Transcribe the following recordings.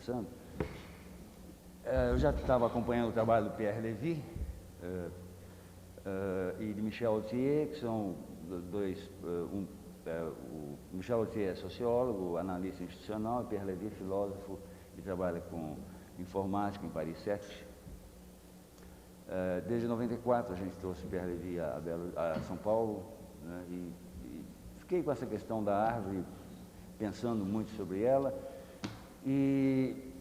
conversando, eu já estava acompanhando o trabalho do Pierre Levy e de Michel Autier, que são dois, o Michel Autier é sociólogo, analista institucional, e Pierre Levy é filósofo e trabalha com informática em Paris 7. Desde 94 a gente trouxe o Pierre Levy a São Paulo, né, e fiquei com essa questão da árvore, pensando muito sobre ela, e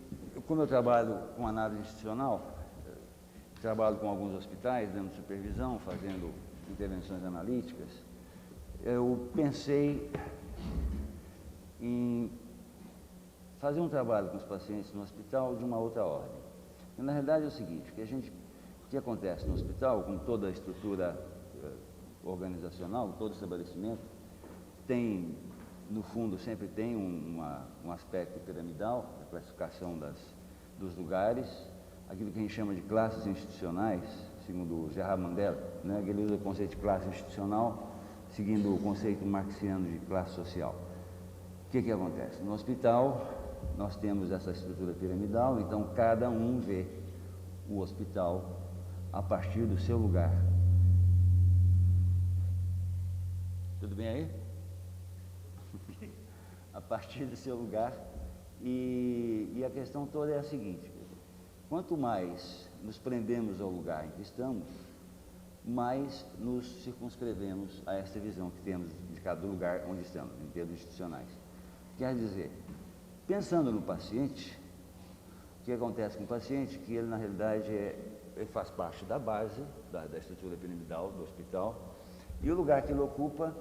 como eu trabalho com análise institucional, trabalho com alguns hospitais, dando supervisão, fazendo intervenções analíticas, eu pensei em fazer um trabalho com os pacientes no hospital de uma outra ordem. E, na realidade é o seguinte, o que acontece no hospital, com toda a estrutura organizacional, todo estabelecimento, tem, no fundo, sempre tem um aspecto piramidal, a classificação dos lugares, aquilo que a gente chama de classes institucionais, segundo o Gerard Mandel, né? Ele usa o conceito de classe institucional, seguindo o conceito marxiano de classe social. O que acontece? No hospital, nós temos essa estrutura piramidal, então cada um vê o hospital a partir do seu lugar. Tudo bem aí? A partir do seu lugar. E a questão toda é a seguinte: quanto mais nos prendemos ao lugar em que estamos, mais nos circunscrevemos a essa visão que temos de cada lugar onde estamos, em termos institucionais. Quer dizer, pensando no paciente, o que acontece com o paciente? Que ele, na realidade, ele faz parte da base, da estrutura piramidal do hospital, e o lugar que ele ocupa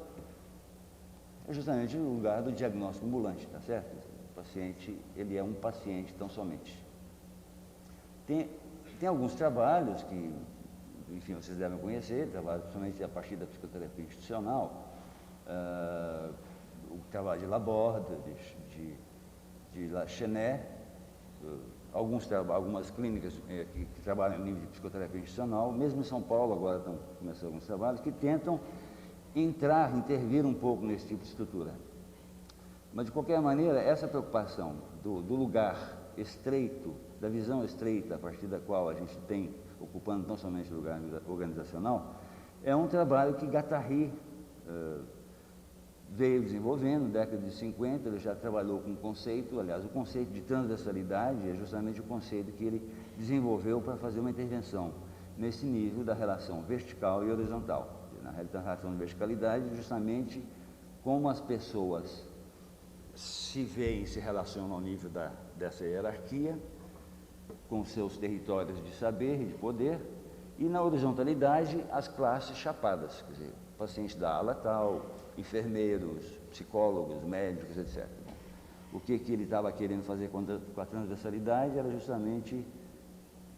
é justamente o lugar do diagnóstico ambulante, tá certo? O paciente, ele é um paciente tão somente. Tem alguns trabalhos que, enfim, vocês devem conhecer, trabalhos principalmente a partir da psicoterapia institucional, o trabalho de Laborde, de Lachenet, algumas clínicas que trabalham no nível de psicoterapia institucional, mesmo em São Paulo agora estão começando alguns trabalhos que tentam intervir um pouco nesse tipo de estrutura. Mas, de qualquer maneira, essa preocupação do lugar estreito, da visão estreita a partir da qual a gente tem, ocupando não somente o lugar organizacional, é um trabalho que Guattari veio desenvolvendo. Na década de 50, ele já trabalhou com um conceito, aliás, o conceito de transversalidade é justamente o conceito que ele desenvolveu para fazer uma intervenção nesse nível da relação vertical e horizontal. Na relação de verticalidade, justamente como as pessoas se veem, se relacionam ao nível dessa hierarquia, com seus territórios de saber e de poder, e na horizontalidade, as classes chapadas, quer dizer, pacientes da ala tal, enfermeiros, psicólogos, médicos, etc. O que ele estava querendo fazer com a transversalidade era justamente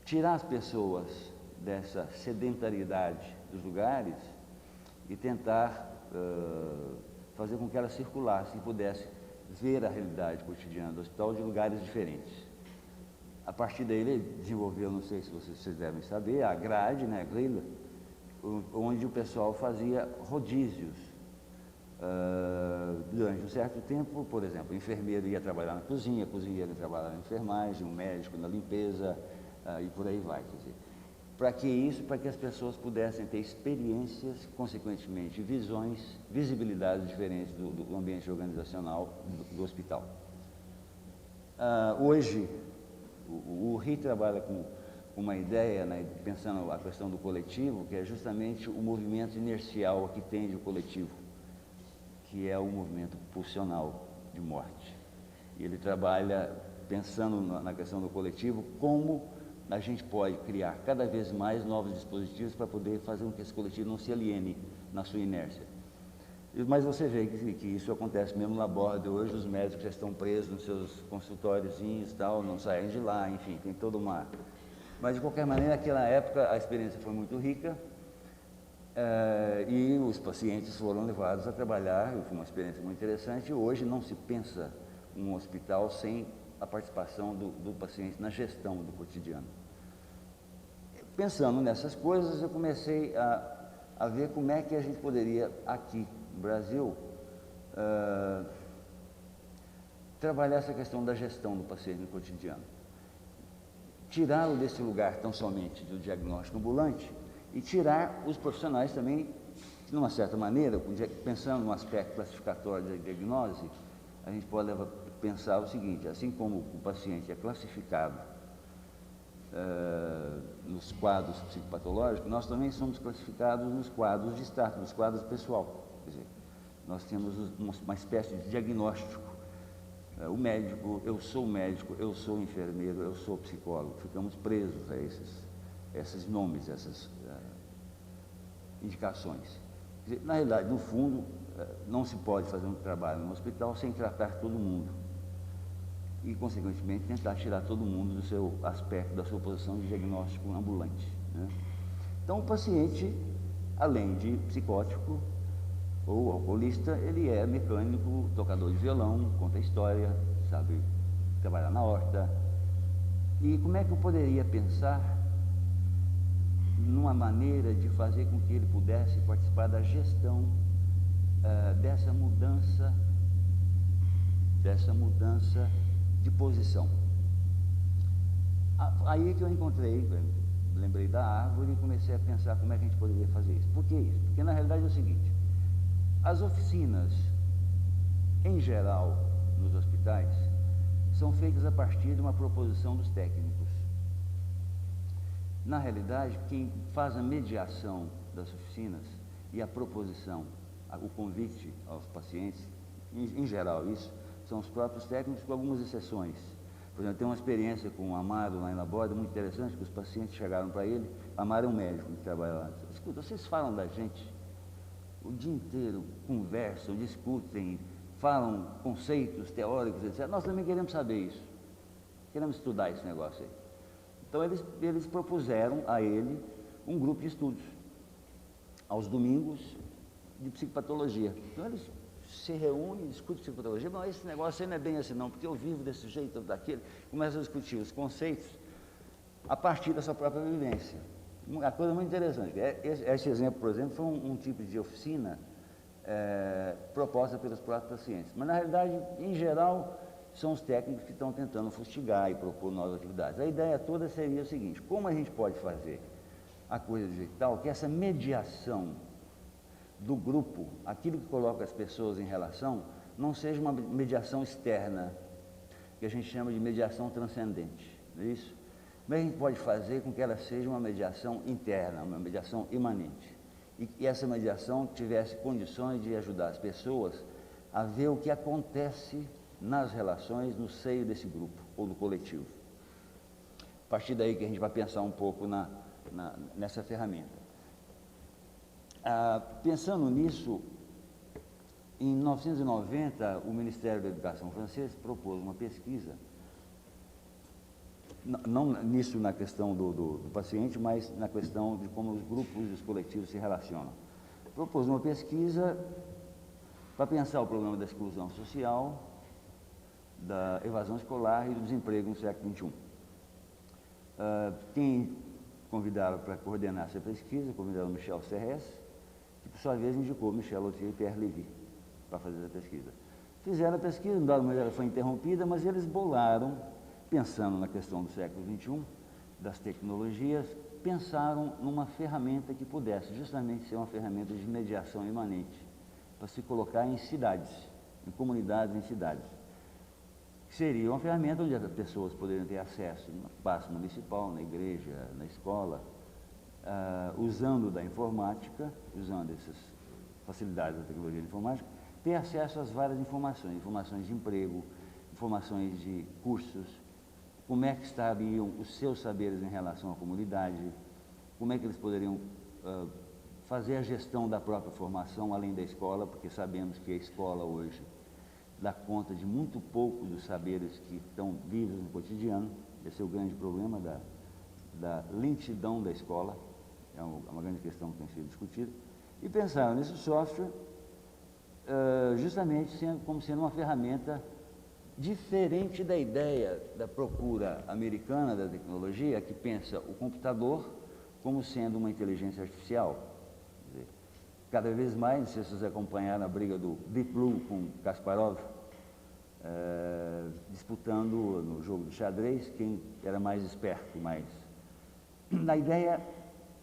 tirar as pessoas dessa sedentariedade dos lugares e tentar fazer com que elas circulassem e pudessem ver a realidade cotidiana do hospital de lugares diferentes. A partir daí ele desenvolveu, não sei se vocês devem saber, a grade, né, a grila, onde o pessoal fazia rodízios. Durante um certo tempo, por exemplo, o enfermeiro ia trabalhar na cozinha, a cozinheira ia trabalhar na enfermagem, o médico na limpeza, e por aí vai, quer dizer. Para que isso? Para que as pessoas pudessem ter experiências, consequentemente visões, visibilidades diferentes do ambiente organizacional do hospital. Hoje, o RI trabalha com uma ideia, né, pensando a questão do coletivo, que é justamente o movimento inercial que tende o coletivo, que é o movimento pulsional de morte. E ele trabalha pensando na questão do coletivo, como a gente pode criar cada vez mais novos dispositivos para poder fazer com que esse coletivo não se aliene na sua inércia. Mas você vê que isso acontece mesmo na borda. Hoje os médicos já estão presos nos seus consultóriozinhos e tal, não saem de lá, enfim, tem toda uma... Mas, de qualquer maneira, naquela época a experiência foi muito rica, e os pacientes foram levados a trabalhar, foi uma experiência muito interessante. Hoje não se pensa um hospital sem a participação do paciente na gestão do cotidiano. Pensando nessas coisas, eu comecei a ver como é que a gente poderia, aqui no Brasil, trabalhar essa questão da gestão do paciente no cotidiano. Tirá-lo desse lugar tão somente do diagnóstico ambulante e tirar os profissionais também, de uma certa maneira, pensando no aspecto classificatório da diagnose, a gente pode pensar o seguinte: assim como o paciente é classificado nos quadros psicopatológicos, nós também somos classificados nos quadros de status, nos quadros pessoal. Quer dizer, nós temos uma espécie de diagnóstico. O médico, eu sou médico, eu sou enfermeiro, eu sou psicólogo. Ficamos presos a esses nomes, essas indicações. Quer dizer, na realidade, no fundo, não se pode fazer um trabalho no hospital sem tratar todo mundo e, consequentemente, tentar tirar todo mundo do seu aspecto, da sua posição de diagnóstico ambulante, né? Então, o paciente, além de psicótico ou alcoolista, ele é mecânico, tocador de violão, conta história, sabe trabalhar na horta. E como é que eu poderia pensar numa maneira de fazer com que ele pudesse participar da gestão dessa mudança de posição? Aí que eu encontrei, lembrei da árvore e comecei a pensar como é que a gente poderia fazer isso. Por que isso? Porque na realidade é o seguinte: as oficinas, em geral, nos hospitais, são feitas a partir de uma proposição dos técnicos. Na realidade, quem faz a mediação das oficinas e a proposição, o convite aos pacientes, em geral isso, são os próprios técnicos, com algumas exceções. Por exemplo, tem uma experiência com o Amaro lá em Laborda, muito interessante, que os pacientes chegaram para ele. Amaro é um médico que trabalha lá. Escuta, vocês falam da gente o dia inteiro, conversam, discutem, falam conceitos teóricos, etc. Nós também queremos saber isso, queremos estudar esse negócio aí. Então eles propuseram a ele um grupo de estudos, aos domingos, de psicopatologia. Então eles se reúnem, discutem psicopatologia, mas esse negócio aí não é bem assim não, porque eu vivo desse jeito ou daquele. Começam a discutir os conceitos a partir da sua própria vivência. Uma coisa muito interessante. Esse exemplo, por exemplo, foi um tipo de oficina proposta pelos próprios pacientes. Mas, na realidade, em geral, são os técnicos que estão tentando fustigar e propor novas atividades. A ideia toda seria o seguinte: como a gente pode fazer a coisa do jeito tal que essa mediação do grupo, aquilo que coloca as pessoas em relação, não seja uma mediação externa, que a gente chama de mediação transcendente, não é isso? Mas a gente pode fazer com que ela seja uma mediação interna, uma mediação imanente. E que essa mediação tivesse condições de ajudar as pessoas a ver o que acontece nas relações no seio desse grupo ou do coletivo. A partir daí que a gente vai pensar um pouco nessa ferramenta. Pensando nisso, em 1990, o Ministério da Educação francês propôs uma pesquisa, não nisso na questão do paciente, mas na questão de como os grupos e os coletivos se relacionam. Propôs uma pesquisa para pensar o problema da exclusão social, da evasão escolar e do desemprego no século XXI. Quem convidaram para coordenar essa pesquisa, convidaram Michel Serres, que por sua vez indicou Michel Lothier e Pierre Lévy para fazer essa pesquisa. Fizeram a pesquisa, não dada maneira foi interrompida, mas eles bolaram, pensando na questão do século XXI, das tecnologias, pensaram numa ferramenta que pudesse justamente ser uma ferramenta de mediação imanente, para se colocar em cidades, em comunidades, em cidades. Seria uma ferramenta onde as pessoas poderiam ter acesso no espaço municipal, na igreja, na escola, usando da informática, usando essas facilidades da tecnologia de informática, ter acesso às várias informações, informações de emprego, informações de cursos, como é que estariam os seus saberes em relação à comunidade, como é que eles poderiam fazer a gestão da própria formação além da escola, porque sabemos que a escola hoje dá conta de muito pouco dos saberes que estão vivos no cotidiano. Esse é o grande problema da lentidão da escola, é uma grande questão que tem sido discutida. E pensaram nesse software justamente como sendo uma ferramenta diferente da ideia da procura americana da tecnologia, que pensa o computador como sendo uma inteligência artificial. Quer dizer, cada vez mais, se vocês acompanharam a briga do Deep Blue com Kasparov, disputando no jogo de xadrez quem era mais esperto, mais... Na ideia,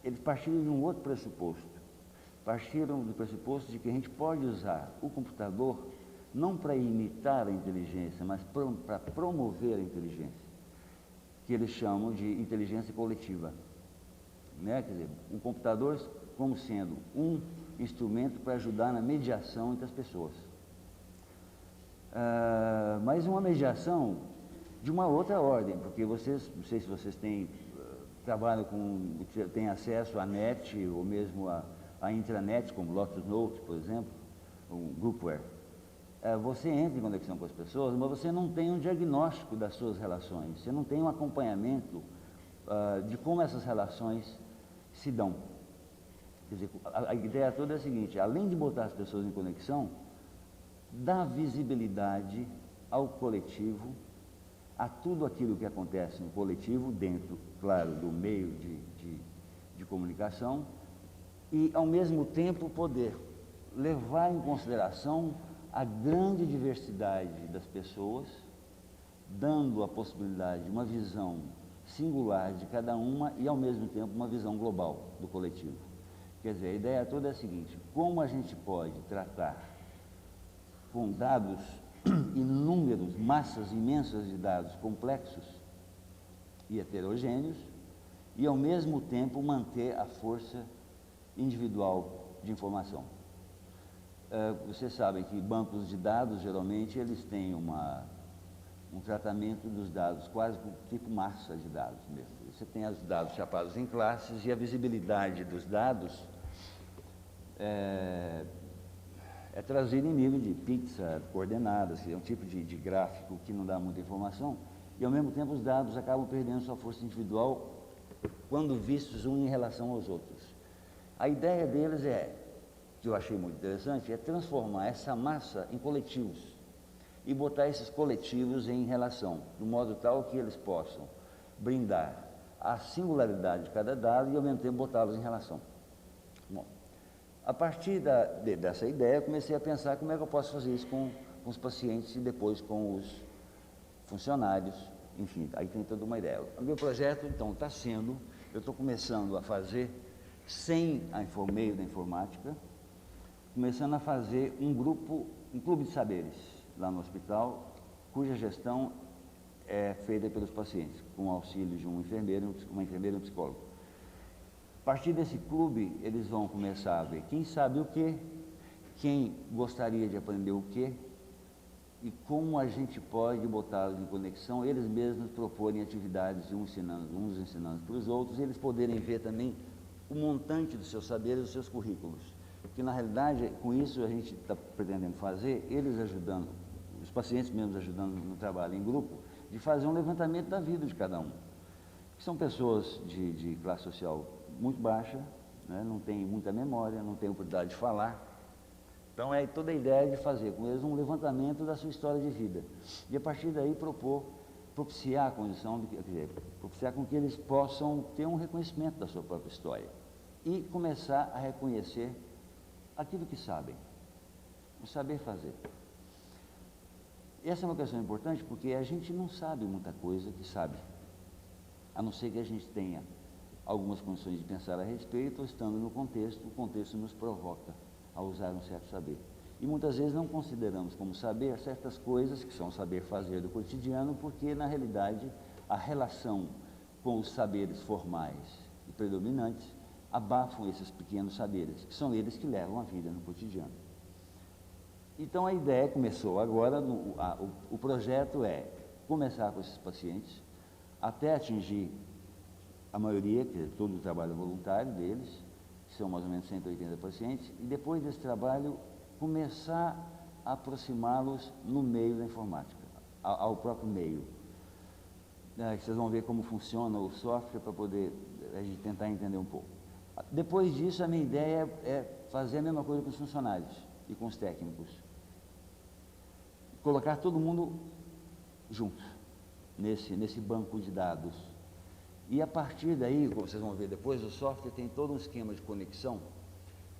eles partiram de um outro pressuposto. Partiram do pressuposto de que a gente pode usar o computador não para imitar a inteligência, mas para promover a inteligência, que eles chamam de inteligência coletiva. Né? Quer dizer, um computador como sendo um instrumento para ajudar na mediação entre as pessoas. Mas uma mediação de uma outra ordem, porque vocês, não sei se vocês trabalham têm acesso à net ou mesmo a intranet, como Lotus Notes, por exemplo, o Groupware. Você entra em conexão com as pessoas, mas você não tem um diagnóstico das suas relações, você não tem um acompanhamento de como essas relações se dão. Quer dizer, a ideia toda é a seguinte: além de botar as pessoas em conexão, dá visibilidade ao coletivo, a tudo aquilo que acontece no coletivo, dentro, claro, do meio de comunicação, e, ao mesmo tempo, poder levar em consideração a grande diversidade das pessoas, dando a possibilidade de uma visão singular de cada uma e, ao mesmo tempo, uma visão global do coletivo. Quer dizer, a ideia toda é a seguinte: como a gente pode tratar com dados inúmeros, massas imensas de dados complexos e heterogêneos, e, ao mesmo tempo, manter a força individual de informação. Vocês sabem que bancos de dados, geralmente, eles têm um tratamento dos dados quase tipo massa de dados mesmo. Você tem os dados chapados em classes e a visibilidade dos dados é trazida em nível de pizza, coordenadas, é um tipo de gráfico que não dá muita informação, e, ao mesmo tempo, os dados acabam perdendo sua força individual quando vistos um em relação aos outros. A ideia deles que eu achei muito interessante, é transformar essa massa em coletivos e botar esses coletivos em relação, de modo tal que eles possam brindar a singularidade de cada dado e, ao mesmo tempo, botá-los em relação. Bom, a partir dessa ideia, eu comecei a pensar como é que eu posso fazer isso com os pacientes e depois com os funcionários, enfim, aí tem toda uma ideia. O meu projeto, então, eu estou começando a fazer, sem o meio da informática, começando a fazer um clube de saberes lá no hospital, cuja gestão é feita pelos pacientes, com o auxílio de uma enfermeira e um psicólogo. A partir desse clube, eles vão começar a ver quem sabe o quê, quem gostaria de aprender o quê, e como a gente pode botá-los em conexão, eles mesmos proporem atividades, uns ensinando para os outros, e eles poderem ver também o montante dos seus saberes, dos seus currículos. Porque, na realidade, com isso a gente está pretendendo fazer, eles ajudando, os pacientes mesmos ajudando no trabalho em grupo, de fazer um levantamento da vida de cada um. Que são pessoas de classe social muito baixa, né, não tem muita memória, não tem oportunidade de falar. Então, é toda a ideia de fazer com eles um levantamento da sua história de vida. E, a partir daí, propiciar a condição, propiciar com que eles possam ter um reconhecimento da sua própria história e começar a reconhecer aquilo que sabem, o saber fazer. Essa é uma questão importante porque a gente não sabe muita coisa que sabe, a não ser que a gente tenha algumas condições de pensar a respeito, ou estando no contexto, o contexto nos provoca a usar um certo saber. E muitas vezes não consideramos como saber certas coisas que são o saber fazer do cotidiano, porque na realidade a relação com os saberes formais e predominantes abafam esses pequenos saberes, que são eles que levam a vida no cotidiano. Então a ideia começou agora, o projeto é começar com esses pacientes, até atingir a maioria, que é todo o trabalho voluntário deles, que são mais ou menos 180 pacientes, e depois desse trabalho começar a aproximá-los no meio da informática, ao próprio meio. Vocês vão ver como funciona o software para poder a gente tentar entender um pouco. Depois disso, a minha ideia é fazer a mesma coisa com os funcionários e com os técnicos. Colocar todo mundo junto, nesse banco de dados. E a partir daí, como vocês vão ver depois, o software tem todo um esquema de conexão,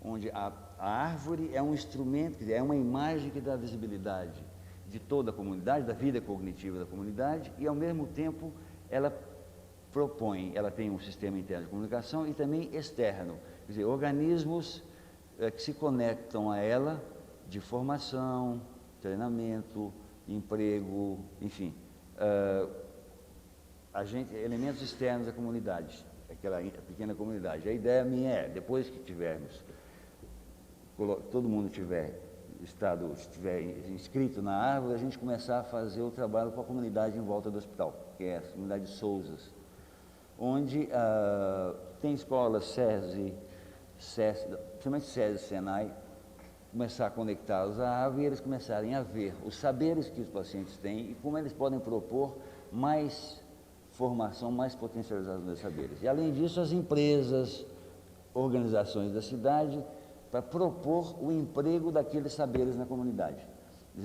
onde a árvore é um instrumento, é uma imagem que dá visibilidade de toda a comunidade, da vida cognitiva da comunidade, e ao mesmo tempo ela ela tem um sistema interno de comunicação e também externo, quer dizer, organismos que se conectam a ela de formação, treinamento, emprego, enfim, elementos externos à comunidade, aquela pequena comunidade. A ideia minha é, depois que tivermos, todo mundo estiver inscrito na árvore, a gente começar a fazer o trabalho com a comunidade em volta do hospital, que é a comunidade de Souzas, onde tem escolas, SESI, principalmente SESI, SENAI, começar a conectá-los à árvore e eles começarem a ver os saberes que os pacientes têm e como eles podem propor mais formação, mais potencialização dos saberes. E além disso, as empresas, organizações da cidade, para propor o emprego daqueles saberes na comunidade.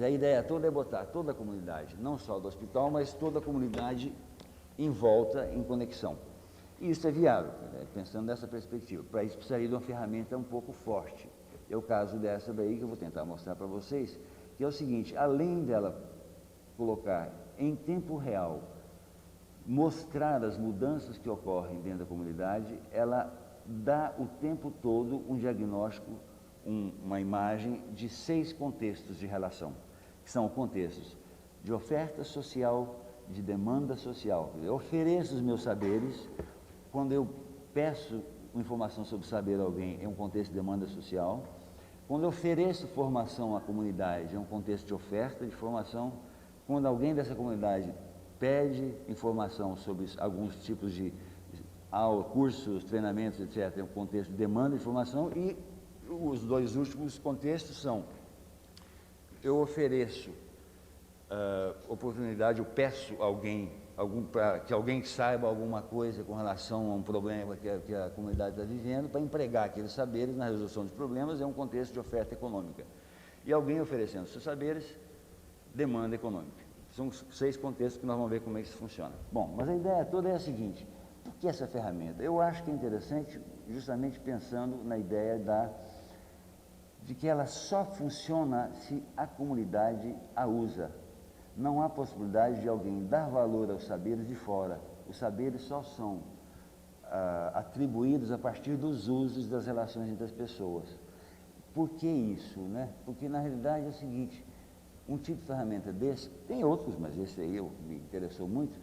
A ideia toda é botar toda a comunidade, não só do hospital, mas toda a comunidade em volta, em conexão. E isso é viável, né? Pensando nessa perspectiva. Para isso precisaria de uma ferramenta um pouco forte. É o caso dessa daí que eu vou tentar mostrar para vocês, que é o seguinte, além dela colocar em tempo real, mostrar as mudanças que ocorrem dentro da comunidade, ela dá o tempo todo um diagnóstico, uma imagem de 6 contextos de relação, que são contextos de oferta social, de demanda social. Eu ofereço os meus saberes, quando eu peço informação sobre saber a alguém, é um contexto de demanda social. Quando eu ofereço formação à comunidade, é um contexto de oferta de formação. Quando alguém dessa comunidade pede informação sobre alguns tipos de cursos, treinamentos, etc., é um contexto de demanda de informação. E os 2 últimos contextos são: eu ofereço oportunidade, eu peço a alguém, para que alguém saiba alguma coisa com relação a um problema que a comunidade está vivendo, para empregar aqueles saberes na resolução de problemas, é um contexto de oferta econômica. E alguém oferecendo seus saberes, demanda econômica. São 6 contextos que nós vamos ver como é que isso funciona. Bom, mas a ideia toda é a seguinte: por que essa ferramenta? Eu acho que é interessante justamente pensando na ideia de que ela só funciona se a comunidade a usa. Não há possibilidade de alguém dar valor aos saberes de fora. Os saberes só são atribuídos a partir dos usos das relações entre as pessoas. Por que isso, né? Porque na realidade é o seguinte: um tipo de ferramenta desse, tem outros, mas esse aí me interessou muito,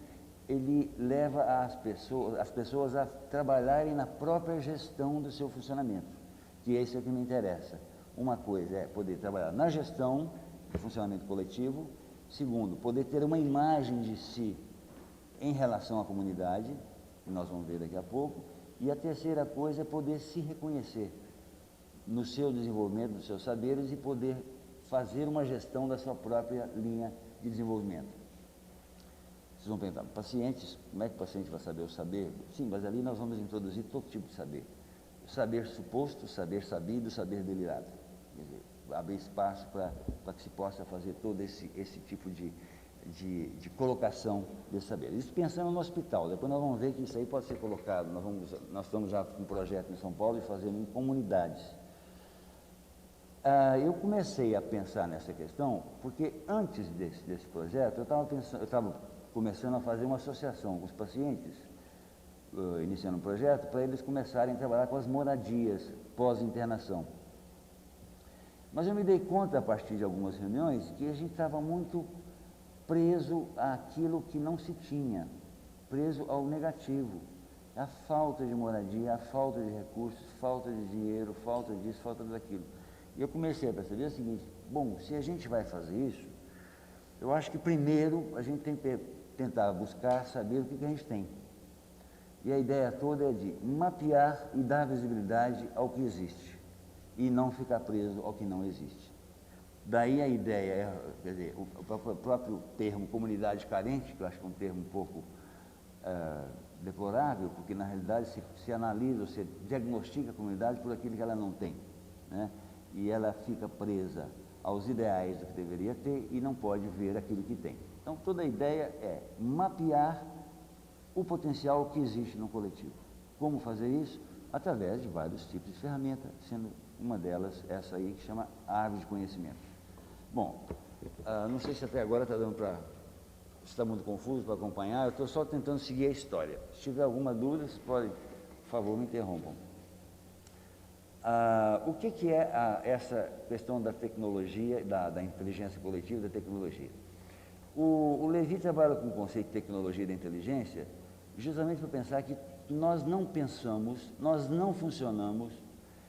ele leva as pessoas a trabalharem na própria gestão do seu funcionamento, que esse é o que me interessa. Uma coisa é poder trabalhar na gestão do funcionamento coletivo. Segundo, poder ter uma imagem de si em relação à comunidade, que nós vamos ver daqui a pouco. E a terceira coisa é poder se reconhecer no seu desenvolvimento, nos seus saberes, e poder fazer uma gestão da sua própria linha de desenvolvimento. Vocês vão perguntar: pacientes, como é que o paciente vai saber o saber? Sim, mas ali nós vamos introduzir todo tipo de saber. O saber suposto, o saber sabido, o saber delirado. Quer dizer, abrir espaço para que se possa fazer todo esse tipo de colocação desse saber. Isso pensando no hospital. Depois nós vamos ver que isso aí pode ser colocado, nós estamos já com um projeto em São Paulo e fazendo em comunidades. Eu comecei a pensar nessa questão porque antes desse projeto eu estava começando a fazer uma associação com os pacientes, iniciando um projeto para eles começarem a trabalhar com as moradias pós-internação. Mas eu me dei conta, a partir de algumas reuniões, que a gente estava muito preso àquilo que não se tinha, preso ao negativo, à falta de moradia, à falta de recursos, falta de dinheiro, falta disso, falta daquilo. E eu comecei a perceber o seguinte: bom, se a gente vai fazer isso, eu acho que primeiro a gente tem que tentar buscar saber o que a gente tem. E a ideia toda é de mapear e dar visibilidade ao que existe e não ficar preso ao que não existe. Daí a ideia, quer dizer, o próprio termo comunidade carente, que eu acho que é um termo um pouco deplorável, porque na realidade se analisa, se diagnostica a comunidade por aquilo que ela não tem, né? E ela fica presa aos ideais do que deveria ter e não pode ver aquilo que tem. Então toda a ideia é mapear o potencial que existe no coletivo. Como fazer isso? Através de vários tipos de ferramentas, sendo uma delas essa aí que chama árvore de conhecimento. Bom, Não sei se até agora está dando para... está muito confuso para acompanhar, eu estou só tentando seguir a história. Se tiver alguma dúvida, vocês podem, por favor, me interrompam. O que é essa questão da tecnologia, da inteligência coletiva e da tecnologia? O Levy trabalha com o conceito de tecnologia e da inteligência justamente para pensar que nós não pensamos, nós não funcionamos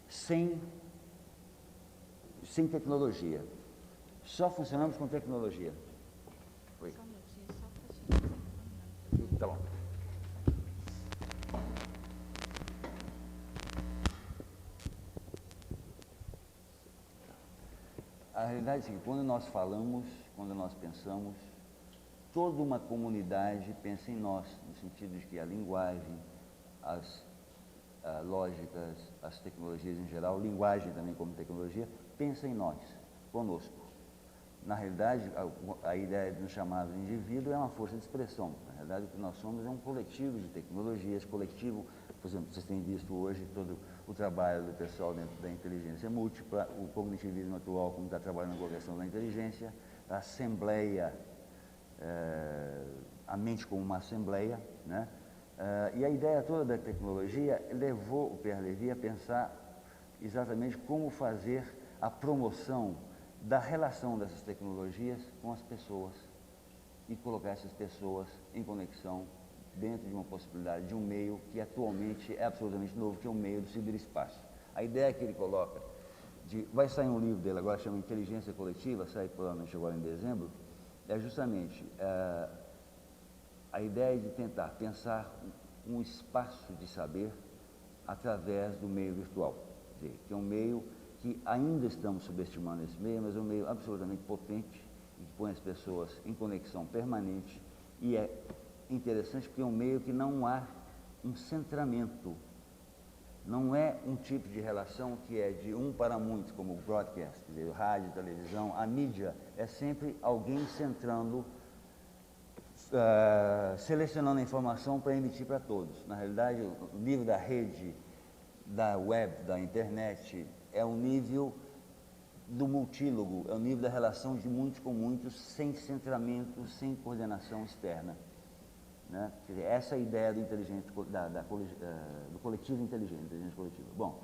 sem tecnologia. Só funcionamos com tecnologia. Oi. Só um minutinho, só para gente. Tá bom. A realidade é que quando nós falamos, quando nós pensamos, toda uma comunidade pensa em nós, no sentido de que a linguagem, as lógicas, as tecnologias em geral, linguagem também como tecnologia, pensa em nós, conosco. Na realidade, a ideia de nos chamar de indivíduo é uma força de expressão. Na realidade, o que nós somos é um coletivo de tecnologias, coletivo, por exemplo, vocês têm visto hoje todo o trabalho do pessoal dentro da inteligência múltipla, o cognitivismo atual, como está trabalhando com a questão da inteligência, a assembleia, a mente como uma assembleia, né? E a ideia toda da tecnologia levou o Pierre Levy a pensar exatamente como fazer a promoção da relação dessas tecnologias com as pessoas e colocar essas pessoas em conexão dentro de uma possibilidade de um meio que atualmente é absolutamente novo, que é o meio do ciberespaço. A ideia que ele coloca, vai sair um livro dele agora, chama Inteligência Coletiva, sai provavelmente agora em dezembro, é justamente a ideia de tentar pensar um espaço de saber através do meio virtual, quer dizer, que é um meio que ainda estamos subestimando esse meio, mas é um meio absolutamente potente e que põe as pessoas em conexão permanente e é interessante porque é um meio que não há um centramento, não é um tipo de relação que é de um para muitos, como o broadcast, quer dizer, rádio, televisão, a mídia é sempre alguém centrando, selecionando a informação para emitir para todos. Na realidade, o nível da rede, da web, da internet, é o nível do multílogo, é o nível da relação de muitos com muitos, sem centramento, sem coordenação externa. Né? Quer dizer, essa é a ideia do, do coletivo inteligente, inteligência coletiva. Bom,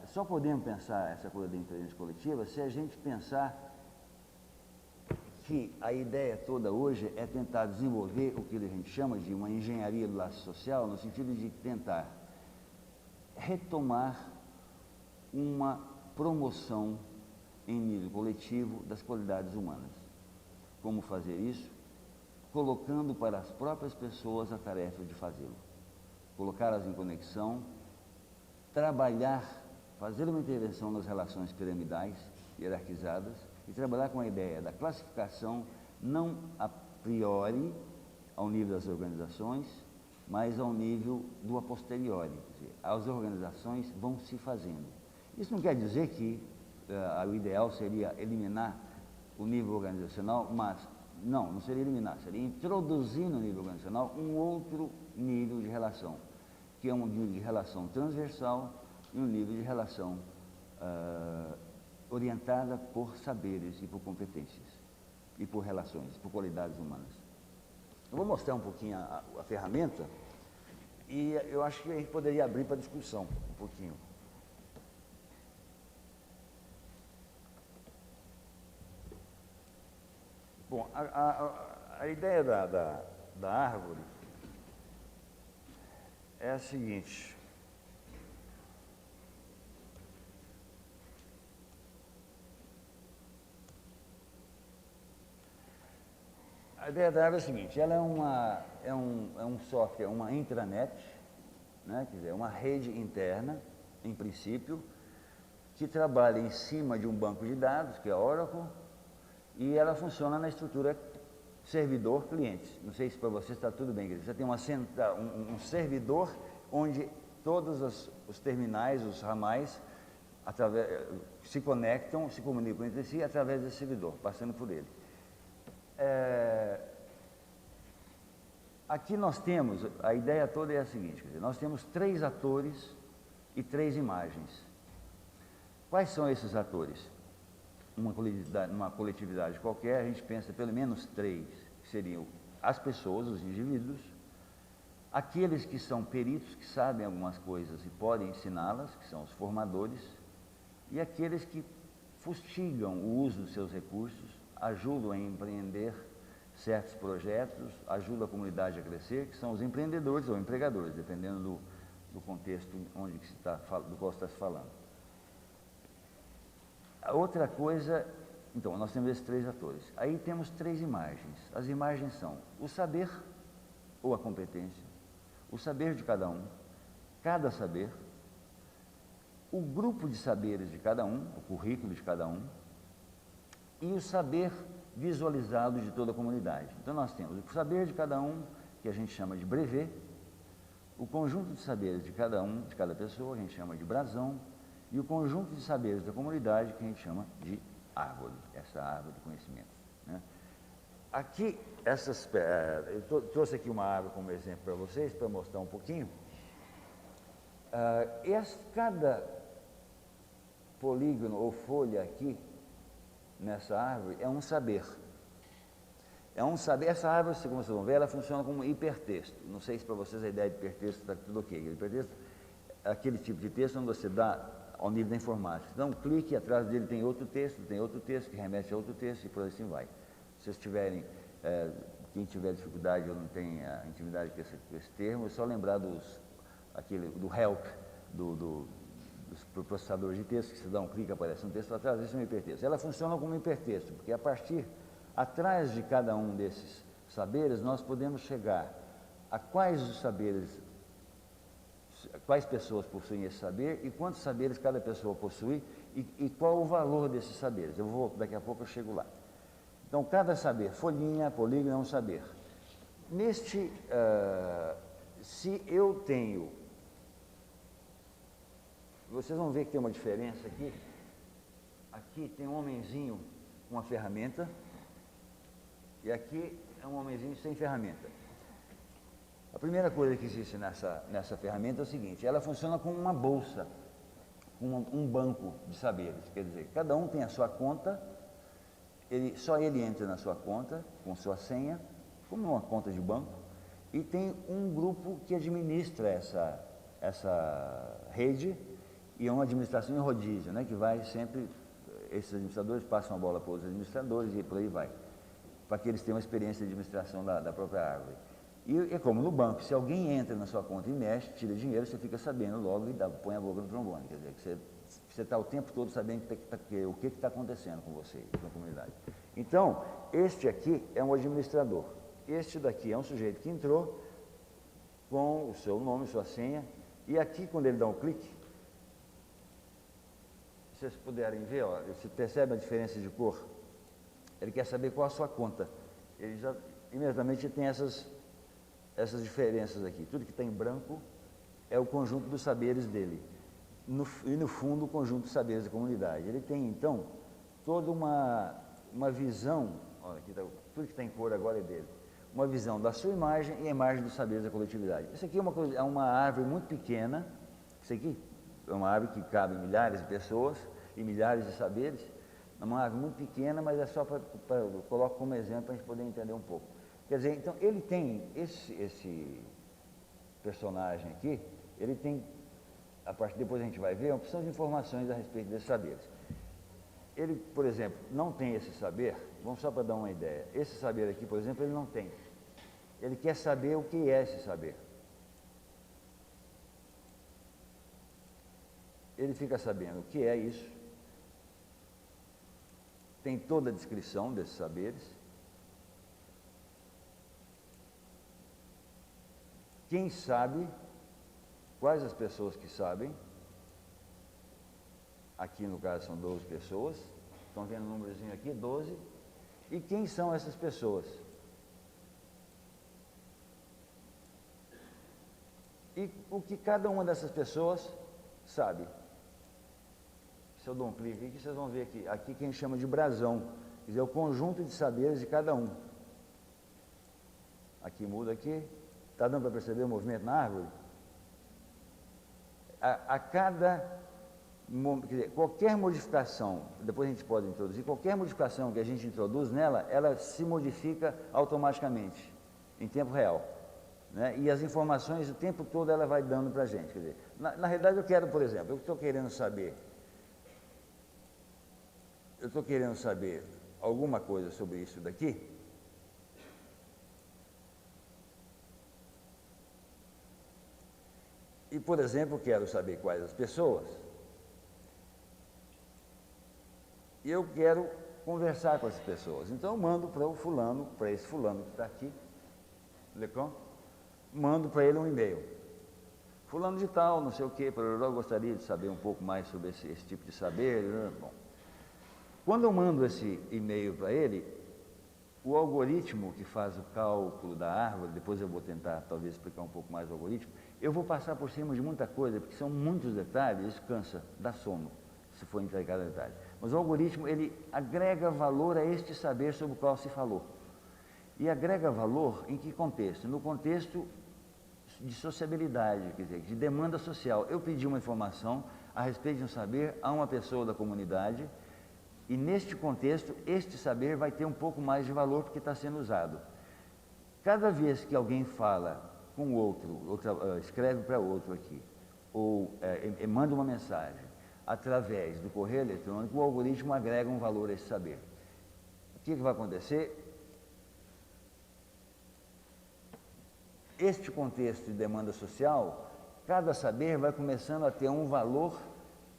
só podemos pensar essa coisa da inteligência coletiva se a gente pensar que a ideia toda hoje é tentar desenvolver o que a gente chama de uma engenharia do laço social, no sentido de tentar retomar uma promoção em nível coletivo das qualidades humanas. Como fazer isso? Colocando para as próprias pessoas a tarefa de fazê-lo. Colocá-las em conexão, trabalhar, fazer uma intervenção nas relações piramidais, hierarquizadas, e trabalhar com a ideia da classificação não a priori ao nível das organizações, mas ao nível do a posteriori. Quer dizer, as organizações vão se fazendo. Isso não quer dizer que o ideal seria eliminar o nível organizacional, mas não seria eliminar, seria introduzir no nível organizacional um outro nível de relação, que é um nível de relação transversal e um nível de relação orientada por saberes e por competências, e por relações, por qualidades humanas. Eu vou mostrar um pouquinho a ferramenta, e eu acho que a gente poderia abrir para discussão um pouquinho. Bom, a ideia da árvore é a seguinte. A ideia da árvore é a seguinte, ela é um software, uma intranet, né, quer dizer, uma rede interna, em princípio, que trabalha em cima de um banco de dados, que é Oracle, e ela funciona na estrutura servidor-cliente. Não sei se para você está tudo bem, você tem um servidor onde todos os terminais, os ramais, se conectam, se comunicam entre si através desse servidor, passando por ele. Aqui nós temos, a ideia toda é a seguinte, quer dizer, nós temos 3 atores e 3 imagens. Quais são esses atores? Numa coletividade qualquer, a gente pensa pelo menos 3, que seriam as pessoas, os indivíduos, aqueles que são peritos, que sabem algumas coisas e podem ensiná-las, que são os formadores, e aqueles que fustigam o uso dos seus recursos, ajudam a empreender certos projetos, ajudam a comunidade a crescer, que são os empreendedores ou empregadores, dependendo do contexto do qual está se falando. A outra coisa, então, nós temos esses 3 atores. Aí temos 3 imagens. As imagens são o saber ou a competência, o saber de cada saber, o grupo de saberes de cada um, o currículo de cada um, e o saber visualizado de toda a comunidade. Então nós temos o saber de cada um, que a gente chama de brevet, o conjunto de saberes de cada pessoa, que a gente chama de brasão, e o conjunto de saberes da comunidade, que a gente chama de árvore, essa árvore de conhecimento, né? Aqui, eu trouxe aqui uma árvore como exemplo para vocês, para mostrar um pouquinho. Cada polígono ou folha aqui, nessa árvore, é um saber. Essa árvore, como vocês vão ver, ela funciona como hipertexto. Não sei se para vocês a ideia de hipertexto está tudo ok. Hipertexto é aquele tipo de texto onde você dá ao nível da informática. Então, um clique, atrás dele tem outro texto que remete a outro texto e por assim vai. Se vocês tiverem, quem tiver dificuldade ou não tem intimidade com esse termo, é só lembrar do help, dos processadores de texto, que você dá um clique, aparece um texto atrás, isso é um hipertexto. Ela funciona como hipertexto, porque atrás de cada um desses saberes, nós podemos chegar a quais pessoas possuem esse saber e quantos saberes cada pessoa possui e qual o valor desses saberes. Daqui a pouco eu chego lá. Então, cada saber, folhinha, polígono, é um saber. Se eu tenho... Vocês vão ver que tem uma diferença aqui. Aqui tem um homenzinho com uma ferramenta e aqui é um homenzinho sem ferramenta. A primeira coisa que existe nessa ferramenta é o seguinte: ela funciona como uma bolsa, um banco de saberes. Quer dizer, cada um tem a sua conta, só ele entra na sua conta com sua senha, como uma conta de banco, e tem um grupo que administra essa rede, e é uma administração em rodízio, né, que vai sempre, esses administradores passam a bola para os administradores e por aí vai, para que eles tenham uma experiência de administração da própria árvore. E é como no banco, se alguém entra na sua conta e mexe, tira dinheiro, você fica sabendo logo e põe a boca no trombone. Quer dizer, que você está o tempo todo sabendo o que está acontecendo com você, com a comunidade. Então, este aqui é um administrador. Este daqui é um sujeito que entrou com o seu nome, sua senha, e aqui, quando ele dá um clique, se vocês puderem ver, ó, você percebe a diferença de cor? Ele quer saber qual a sua conta. Ele já imediatamente tem essas diferenças aqui. Tudo que está em branco é o conjunto dos saberes dele. E no fundo, o conjunto dos saberes da comunidade. Ele tem, então, toda uma visão, olha, aqui tá, tudo que está em cor agora é dele, uma visão da sua imagem e a imagem dos saberes da coletividade. Isso aqui é uma árvore muito pequena, isso aqui é uma árvore que cabe milhares de pessoas e milhares de saberes, é uma árvore muito pequena, mas é só para coloco como exemplo para a gente poder entender um pouco. Quer dizer, então, ele tem, esse personagem aqui, ele tem, depois a gente vai ver, uma opção de informações a respeito desses saberes. Ele, por exemplo, não tem esse saber, vamos só para dar uma ideia, esse saber aqui, por exemplo, ele não tem. Ele quer saber o que é esse saber. Ele fica sabendo o que é isso, tem toda a descrição desses saberes, quem sabe, quais as pessoas que sabem, aqui no caso são 12 pessoas, estão vendo o númerozinho aqui, 12, e quem são essas pessoas? E o que cada uma dessas pessoas sabe. Se eu dou um clique aqui, vocês vão ver aqui que a gente chama de brasão, quer dizer, o conjunto de saberes de cada um. Aqui muda aqui, está dando para perceber o movimento na árvore? a cada, quer dizer, qualquer modificação, depois a gente pode introduzir, qualquer modificação que a gente introduz nela, ela se modifica automaticamente, em tempo real. Né? E as informações o tempo todo ela vai dando para a gente. Quer dizer, na realidade eu quero, por exemplo, eu estou querendo saber alguma coisa sobre isso daqui. E, por exemplo, quero saber quais as pessoas. E eu quero conversar com essas pessoas. Então eu mando para o fulano, para esse fulano que está aqui, Lecon, mando para ele um e-mail. Fulano de tal, não sei o quê, eu gostaria de saber um pouco mais sobre esse tipo de saber. Bom, quando eu mando esse e-mail para ele, o algoritmo que faz o cálculo da árvore, depois eu vou tentar talvez explicar um pouco mais o algoritmo, eu vou passar por cima de muita coisa, porque são muitos detalhes, isso cansa, dá sono, se for entrar em cada detalhe. Mas o algoritmo, ele agrega valor a este saber sobre o qual se falou. E agrega valor em que contexto? No contexto de sociabilidade, quer dizer, de demanda social. Eu pedi uma informação a respeito de um saber a uma pessoa da comunidade, e neste contexto, este saber vai ter um pouco mais de valor porque está sendo usado. Cada vez que alguém fala com outro, escreve para outro aqui, ou manda uma mensagem através do correio eletrônico, o algoritmo agrega um valor a esse saber. O que vai acontecer? Este contexto de demanda social, cada saber vai começando a ter um valor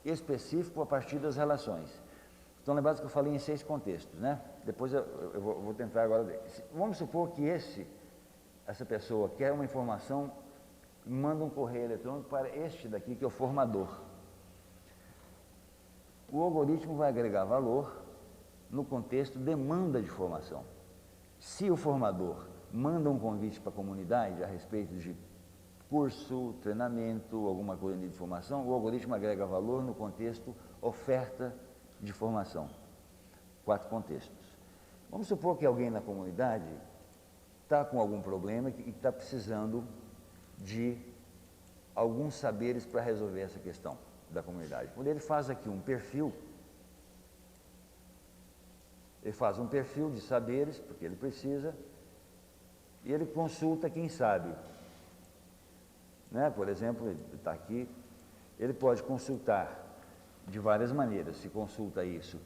específico a partir das relações. Estão lembrados que eu falei em 6 contextos, né? Depois eu vou tentar agora ver. Vamos supor que essa pessoa quer uma informação, manda um correio eletrônico para este daqui, que é o formador. O algoritmo vai agregar valor no contexto demanda de informação. Se o formador manda um convite para a comunidade a respeito de curso, treinamento, alguma coisa de informação, o algoritmo agrega valor no contexto oferta de formação. 4 contextos. Vamos supor que alguém na comunidade está com algum problema e está precisando de alguns saberes para resolver essa questão da comunidade. Quando ele faz aqui um perfil, ele faz um perfil de saberes, porque ele precisa, e ele consulta quem sabe. Né? Por exemplo, ele está aqui, ele pode consultar de várias maneiras. Se consulta isso,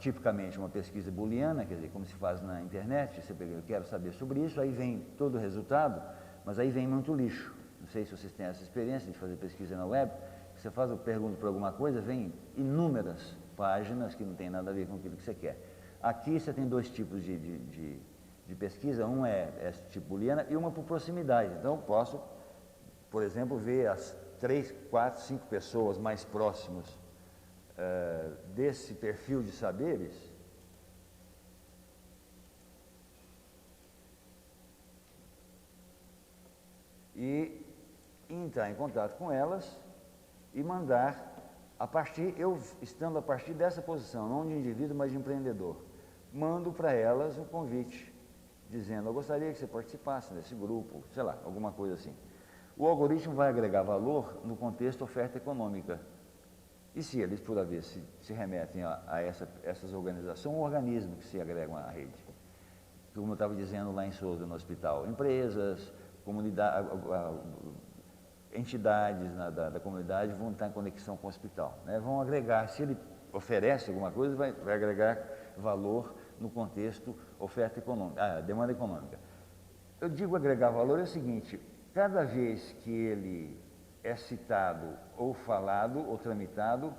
tipicamente uma pesquisa booleana, quer dizer, como se faz na internet, você pega, eu quero saber sobre isso, aí vem todo o resultado, mas aí vem muito lixo. Não sei se vocês têm essa experiência de fazer pesquisa na web, você faz a pergunta para alguma coisa, vem inúmeras páginas que não tem nada a ver com aquilo que você quer. Aqui você tem 2 tipos de pesquisa, um é esse tipo booleana e uma por proximidade. Então eu posso, por exemplo, ver as 3, 4, 5 pessoas mais próximas desse perfil de saberes e entrar em contato com elas e mandar estando a partir dessa posição, não de indivíduo, mas de empreendedor, mando para elas um convite, dizendo, eu gostaria que você participasse desse grupo, sei lá, alguma coisa assim. O algoritmo vai agregar valor no contexto oferta econômica. E se eles, por vez, se remetem a essas organizações, são organismos que se agregam à rede. Como eu estava dizendo lá em Souza, no hospital, empresas, comunidade, entidades da comunidade vão estar em conexão com o hospital. Né? Vão agregar, se ele oferece alguma coisa, vai agregar valor no contexto oferta econômica, demanda econômica. Eu digo agregar valor é o seguinte, cada vez que ele é citado ou falado ou tramitado,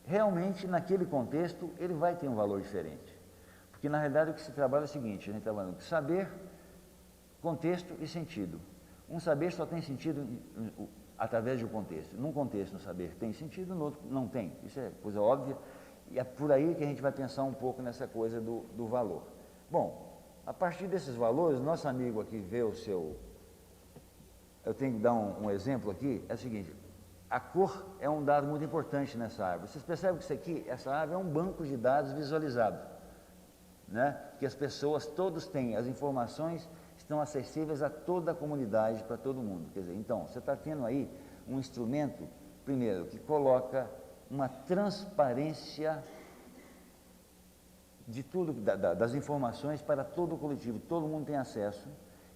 realmente naquele contexto ele vai ter um valor diferente. Porque na realidade o que se trabalha é o seguinte, a gente está falando de saber, contexto e sentido. Um saber só tem sentido através de um contexto. Num contexto um saber tem sentido, no outro não tem. Isso é coisa óbvia. E é por aí que a gente vai pensar um pouco nessa coisa do valor. Bom, a partir desses valores, nosso amigo aqui vê o seu... Eu tenho que dar um exemplo aqui, é o seguinte, a cor é um dado muito importante nessa árvore. Vocês percebem que isso aqui, essa árvore é um banco de dados visualizado, né? Que as pessoas, todos têm, as informações estão acessíveis a toda a comunidade, para todo mundo. Quer dizer, então, você está tendo aí um instrumento, primeiro, que coloca uma transparência de tudo, das informações para todo o coletivo, todo mundo tem acesso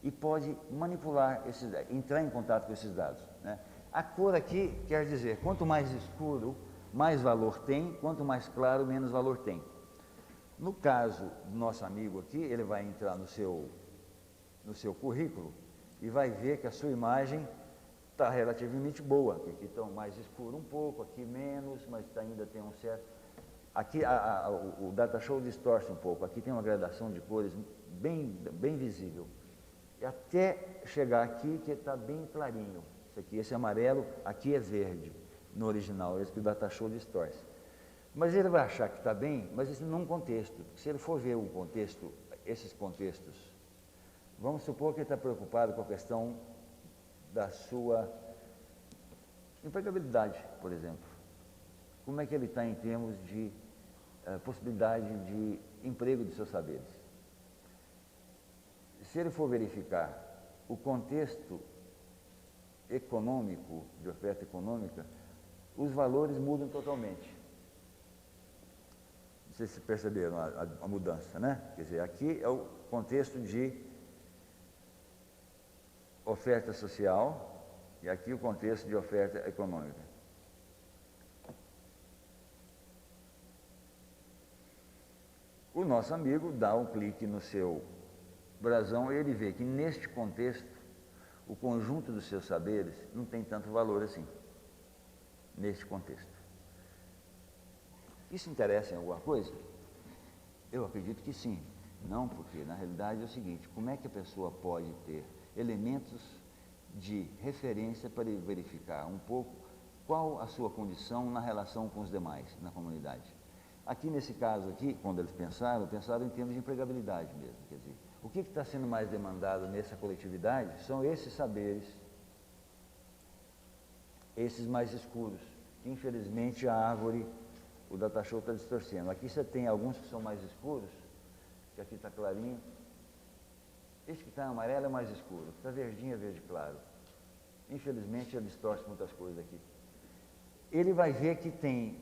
e pode manipular entrar em contato com esses dados, né? A cor aqui quer dizer, quanto mais escuro, mais valor tem, quanto mais claro, menos valor tem. No caso do nosso amigo aqui, ele vai entrar no seu currículo e vai ver que a sua imagem está relativamente boa, que aqui está mais escuro um pouco, aqui menos, mas ainda tem um certo... Aqui o Datashow distorce um pouco, aqui tem uma gradação de cores bem visível. E até chegar aqui que está bem clarinho. Esse amarelo, aqui é verde, no original, esse que o Datashow distorce. Mas ele vai achar que está bem, mas isso num contexto. Se ele for ver um contexto, esses contextos, vamos supor que ele está preocupado com a questão da sua empregabilidade, por exemplo. Como é que ele está em termos de possibilidade de emprego dos seus saberes? Se ele for verificar o contexto econômico, de oferta econômica, os valores mudam totalmente. Vocês perceberam a mudança, né? Quer dizer, aqui é o contexto de oferta social e aqui o contexto de oferta econômica. O nosso amigo dá um clique no seu brasão e ele vê que neste contexto o conjunto dos seus saberes não tem tanto valor assim, neste contexto. Isso interessa em alguma coisa? Eu acredito que sim. Não, porque na realidade é o seguinte, como é que a pessoa pode ter elementos de referência para verificar um pouco qual a sua condição na relação com os demais, na comunidade? Aqui nesse caso aqui, quando eles pensaram em termos de empregabilidade mesmo, quer dizer, o que está sendo mais demandado nessa coletividade são esses saberes, esses mais escuros, que infelizmente a árvore, o Datashow está distorcendo. Aqui você tem alguns que são mais escuros, que aqui está clarinho. Este que está amarelo é mais escuro, que está verdinho é verde claro. Infelizmente ele distorce muitas coisas aqui. Ele vai ver que tem,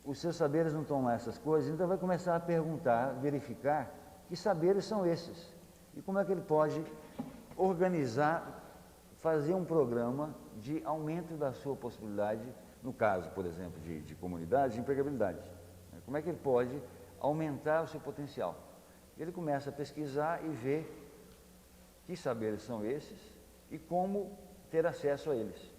os seus saberes não estão lá essas coisas, então vai começar a perguntar, verificar que saberes são esses. E como é que ele pode organizar, fazer um programa de aumento da sua possibilidade, no caso, por exemplo, de comunidade, de empregabilidade. Como é que ele pode aumentar o seu potencial? Ele começa a pesquisar e ver que saberes são esses e como ter acesso a eles.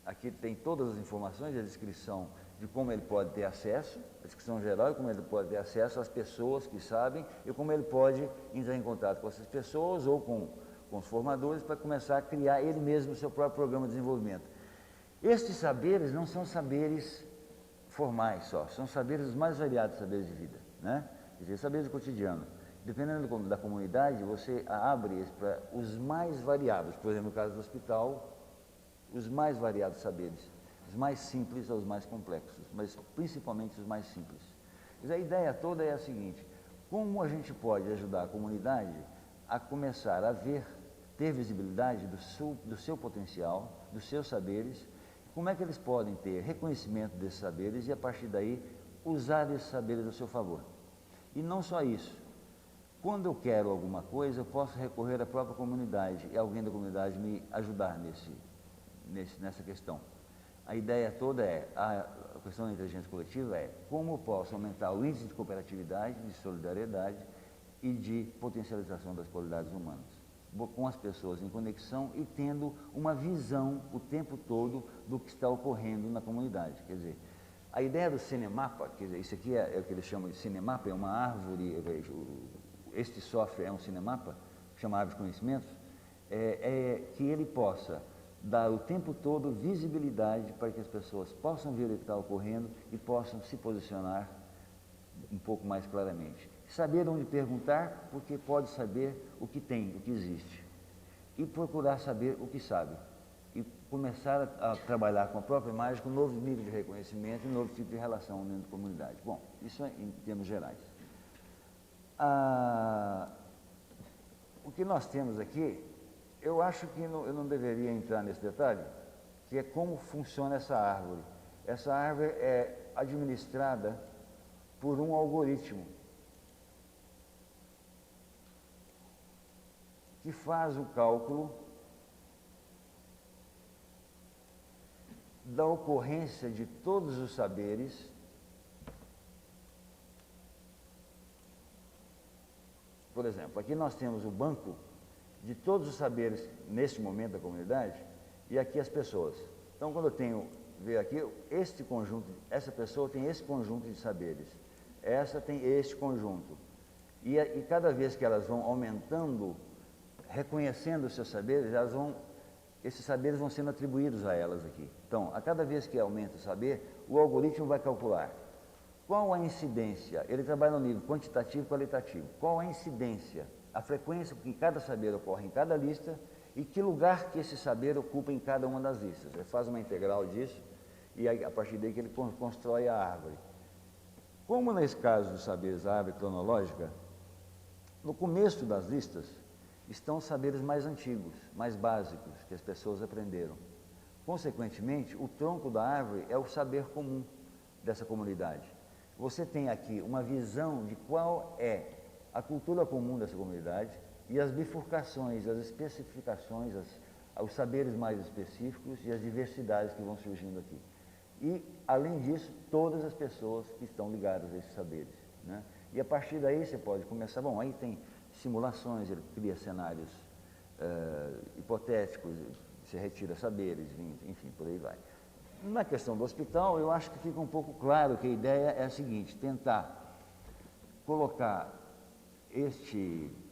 Aqui tem todas as informações, a descrição de como ele pode ter acesso, a descrição geral, como ele pode ter acesso às pessoas que sabem e como ele pode entrar em contato com essas pessoas ou com os formadores para começar a criar ele mesmo o seu próprio programa de desenvolvimento. Estes saberes não são saberes formais só, são saberes os mais variados saberes de vida, né? Quer dizer, saberes do cotidiano. Dependendo da comunidade, você abre para os mais variados, por exemplo, no caso do hospital, os mais variados saberes, os mais simples aos mais complexos, mas principalmente os mais simples. Mas a ideia toda é a seguinte: como a gente pode ajudar a comunidade a começar a ter visibilidade do seu potencial, dos seus saberes, como é que eles podem ter reconhecimento desses saberes e, a partir daí, usar esses saberes a seu favor. E não só isso. Quando eu quero alguma coisa, eu posso recorrer à própria comunidade e alguém da comunidade me ajudar nessa questão. A ideia toda a questão da inteligência coletiva é como eu posso aumentar o índice de cooperatividade, de solidariedade e de potencialização das qualidades humanas, com as pessoas em conexão e tendo uma visão o tempo todo do que está ocorrendo na comunidade. Quer dizer, a ideia do cinemapa, quer dizer, isso aqui é o que eles chamam de cinemapa, é uma árvore, este software é um cinemapa, chama árvore de conhecimentos, que ele possa dar o tempo todo visibilidade para que as pessoas possam ver o que está ocorrendo e possam se posicionar um pouco mais claramente. Saber onde perguntar, porque pode saber o que tem, o que existe. E procurar saber o que sabe. E começar a trabalhar com a própria imagem, com um novo nível de reconhecimento e um novo tipo de relação dentro da comunidade. Bom, isso é em termos gerais. O que nós temos aqui, eu acho que eu não deveria entrar nesse detalhe, que é como funciona essa árvore. Essa árvore é administrada por um algoritmo que faz o cálculo da ocorrência de todos os saberes por exemplo, aqui nós temos o banco de todos os saberes neste momento da comunidade e aqui as pessoas. Então, quando eu tenho, ver aqui, este conjunto, essa pessoa tem esse conjunto de saberes, essa tem este conjunto. E cada vez que elas vão aumentando, reconhecendo os seus saberes, esses saberes vão sendo atribuídos a elas aqui. Então, a cada vez que aumenta o saber, o algoritmo vai calcular qual a incidência, ele trabalha no nível quantitativo e qualitativo, qual a incidência, a frequência com que cada saber ocorre em cada lista e que lugar que esse saber ocupa em cada uma das listas. Ele faz uma integral disso e aí, a partir daí que ele constrói a árvore. Como nesse caso dos saberes, a árvore cronológica, no começo das listas estão os saberes mais antigos, mais básicos, que as pessoas aprenderam. Consequentemente, o tronco da árvore é o saber comum dessa comunidade. Você tem aqui uma visão de qual é a cultura comum dessa comunidade e as bifurcações, as especificações, os saberes mais específicos e as diversidades que vão surgindo aqui. E, além disso, todas as pessoas que estão ligadas a esses saberes, né? E a partir daí você pode começar, bom, aí tem simulações, ele cria cenários hipotéticos, você retira saberes, enfim, por aí vai. Na questão do hospital, eu acho que fica um pouco claro que a ideia é a seguinte, tentar colocar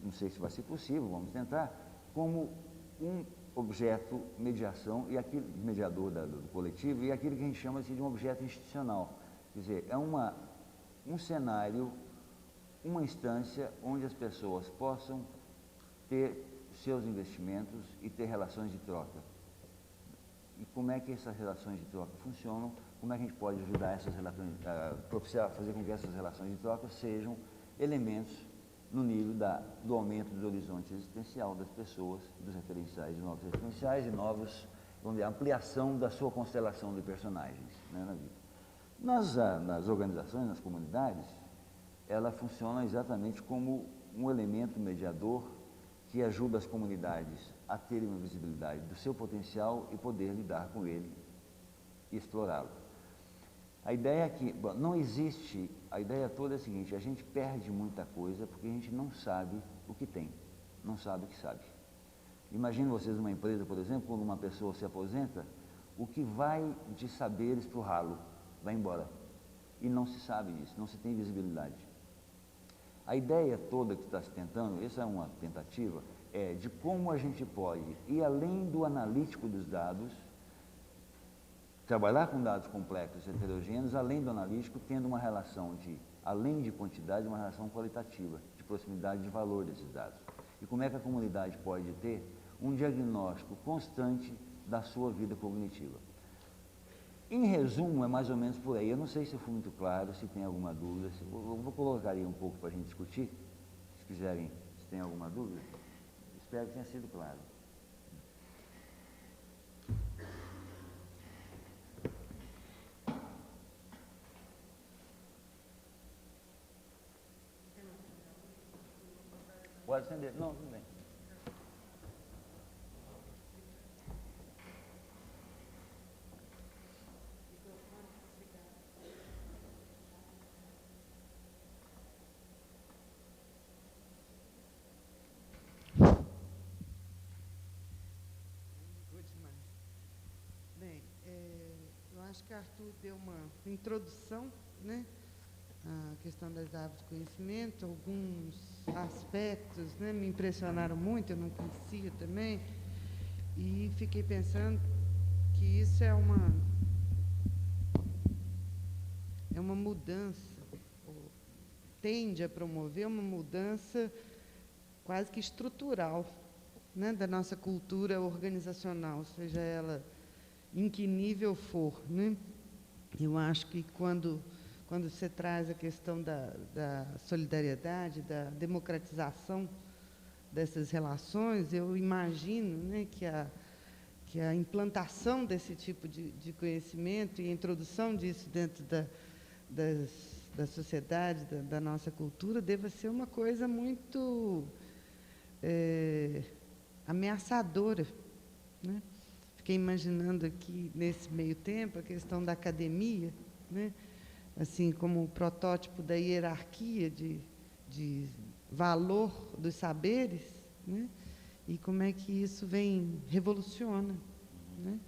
não sei se vai ser possível, vamos tentar, como um objeto mediação e aquele mediador do coletivo e aquilo que a gente chama de um objeto institucional. Quer dizer, é um cenário, uma instância onde as pessoas possam ter seus investimentos e ter relações de troca. E como é que essas relações de troca funcionam, como é que a gente pode ajudar essas relações, propiciar, fazer com que essas relações de troca sejam elementos no nível do aumento do horizonte existencial das pessoas, dos referenciais de novos referenciais e vamos dizer, ampliação da sua constelação de personagens, né, na vida. Nas organizações, nas comunidades, ela funciona exatamente como um elemento mediador que ajuda as comunidades a terem uma visibilidade do seu potencial e poder lidar com ele e explorá-lo. A ideia é que, bom, não existe, a ideia toda é a seguinte, a gente perde muita coisa porque a gente não sabe o que tem, não sabe o que sabe. Imagine vocês numa empresa, por exemplo, quando uma pessoa se aposenta, o que vai de saberes para o ralo, vai embora. E não se sabe disso, não se tem visibilidade. A ideia toda que está se tentando, essa é uma tentativa, é de como a gente pode ir além do analítico dos dados, trabalhar com dados complexos, heterogêneos, além do analítico, tendo uma relação além de quantidade, uma relação qualitativa, de proximidade de valor desses dados. E como é que a comunidade pode ter um diagnóstico constante da sua vida cognitiva. Em resumo, é mais ou menos por aí. Eu não sei se eu fui muito claro, se tem alguma dúvida. Eu vou colocar aí um pouco para a gente discutir, se quiserem, se tem alguma dúvida. Espero que tenha sido claro. Pode acender? Não, tudo bem. Bem, eu acho que Arthur deu uma introdução, né, à questão das árvores de conhecimento, alguns aspectos, né, me impressionaram muito, eu não conhecia também, e fiquei pensando que isso é uma mudança, ou tende a promover uma mudança quase que estrutural, né, da nossa cultura organizacional, seja ela em que nível for, né? Eu acho que quando você traz a questão da solidariedade, da democratização dessas relações, eu imagino, né, que a implantação desse tipo de conhecimento e a introdução disso dentro da sociedade, da nossa cultura, deva ser uma coisa muito ameaçadora, né? Fiquei imaginando aqui, nesse meio tempo, a questão da academia, né? Assim, como o protótipo da hierarquia de valor dos saberes, né? E como é que isso revoluciona, né?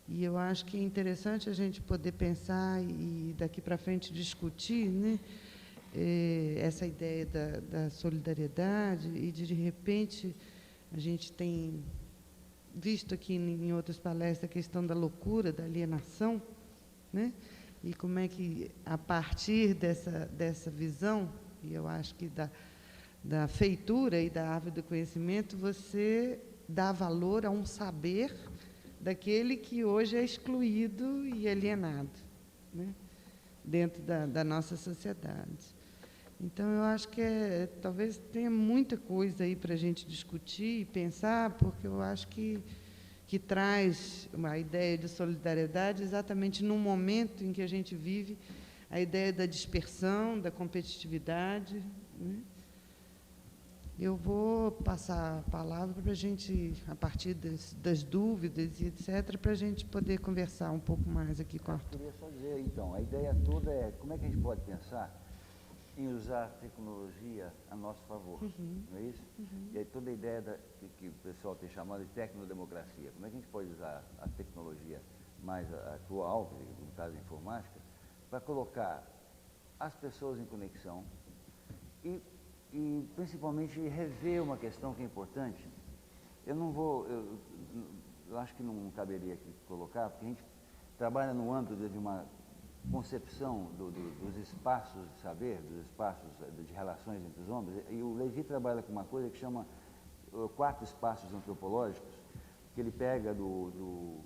E eu acho que é interessante a gente poder pensar e daqui para frente discutir, né, essa ideia da solidariedade e de repente a gente tem visto aqui em outras palestras a questão da loucura, da alienação, né? E como é que a partir dessa visão, e eu acho que da feitura e da árvore do conhecimento, você dá valor a um saber daquele que hoje é excluído e alienado, né, dentro da nossa sociedade. Então, eu acho que talvez tenha muita coisa aí para a gente discutir e pensar, porque eu acho que traz uma ideia de solidariedade exatamente num momento em que a gente vive a ideia da dispersão, da competitividade, né? Eu vou passar a palavra para a gente, a partir das dúvidas e etc., para a gente poder conversar um pouco mais aqui com o Arthur. Eu queria só dizer, então, a ideia toda é como é que a gente pode pensar em usar a tecnologia a nosso favor, não é isso? E aí toda a ideia que o pessoal tem chamado de tecnodemocracia, como é que a gente pode usar a tecnologia mais atual, no caso a informática, para colocar as pessoas em conexão e principalmente rever uma questão que é importante. Eu acho que não caberia aqui colocar, porque a gente trabalha no âmbito de uma concepção dos espaços de saber, dos espaços de relações entre os homens, e o Levi trabalha com uma coisa que chama 4 espaços antropológicos, que ele pega do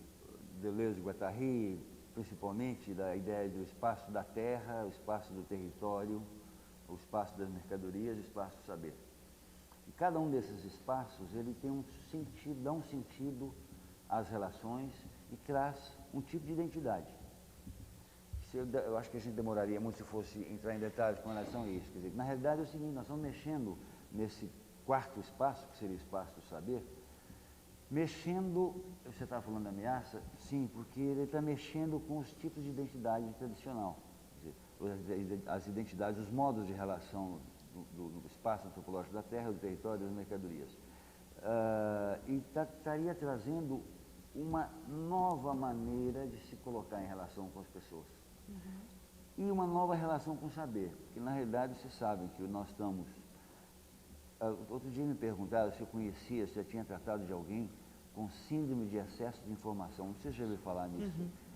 Deleuze de Guattari, principalmente da ideia do espaço da terra, o espaço do território, o espaço das mercadorias e o espaço do saber. E cada um desses espaços, ele tem um sentido, dá um sentido às relações e traz um tipo de identidade. Eu acho que a gente demoraria muito se fosse entrar em detalhes com relação a isso. Quer dizer, na realidade é o seguinte, nós estamos mexendo nesse 4º espaço, que seria o espaço do saber, você estava falando da ameaça? Sim, porque ele está mexendo com os tipos de identidade tradicional. As identidades, os modos de relação do espaço antropológico da terra, do território e das mercadorias. E estaria trazendo uma nova maneira de se colocar em relação com as pessoas. E uma nova relação com o saber, porque na realidade vocês sabem que nós estamos... outro dia me perguntaram se eu conhecia, se eu tinha tratado de alguém com síndrome de excesso de informação. Não sei se já ouviu falar nisso.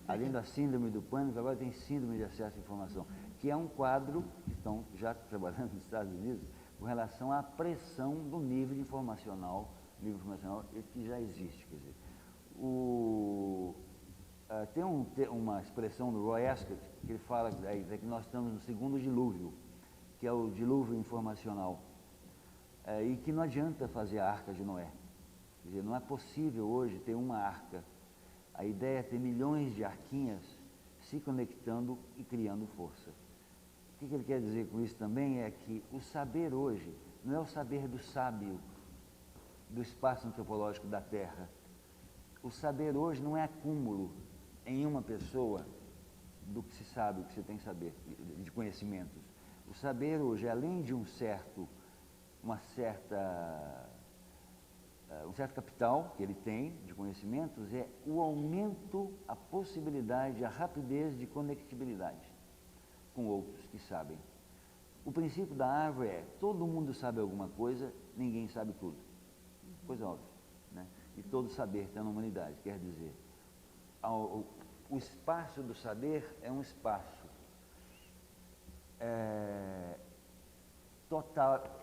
Além da síndrome do pânico, agora tem síndrome de excesso de informação, que é um quadro que estão já trabalhando nos Estados Unidos com relação à pressão do nível informacional que já existe. Quer dizer, tem uma expressão do Roy Ascott que ele fala que nós estamos no segundo dilúvio, que é o dilúvio informacional, e que não adianta fazer a arca de Noé. Quer dizer, não é possível hoje ter uma arca. A ideia é ter milhões de arquinhas se conectando e criando força. O que ele quer dizer com isso também é que o saber hoje não é o saber do sábio, do espaço antropológico da Terra. O saber hoje não é acúmulo em uma pessoa do que se sabe, o que se tem saber, de conhecimentos. O saber hoje, além de um certo capital que ele tem de conhecimentos, é o aumento, a possibilidade, a rapidez de conectibilidade com outros que sabem. O princípio da árvore é, todo mundo sabe alguma coisa, ninguém sabe tudo. Coisa óbvia, né? E todo saber está na humanidade, quer dizer, o espaço do saber é um espaço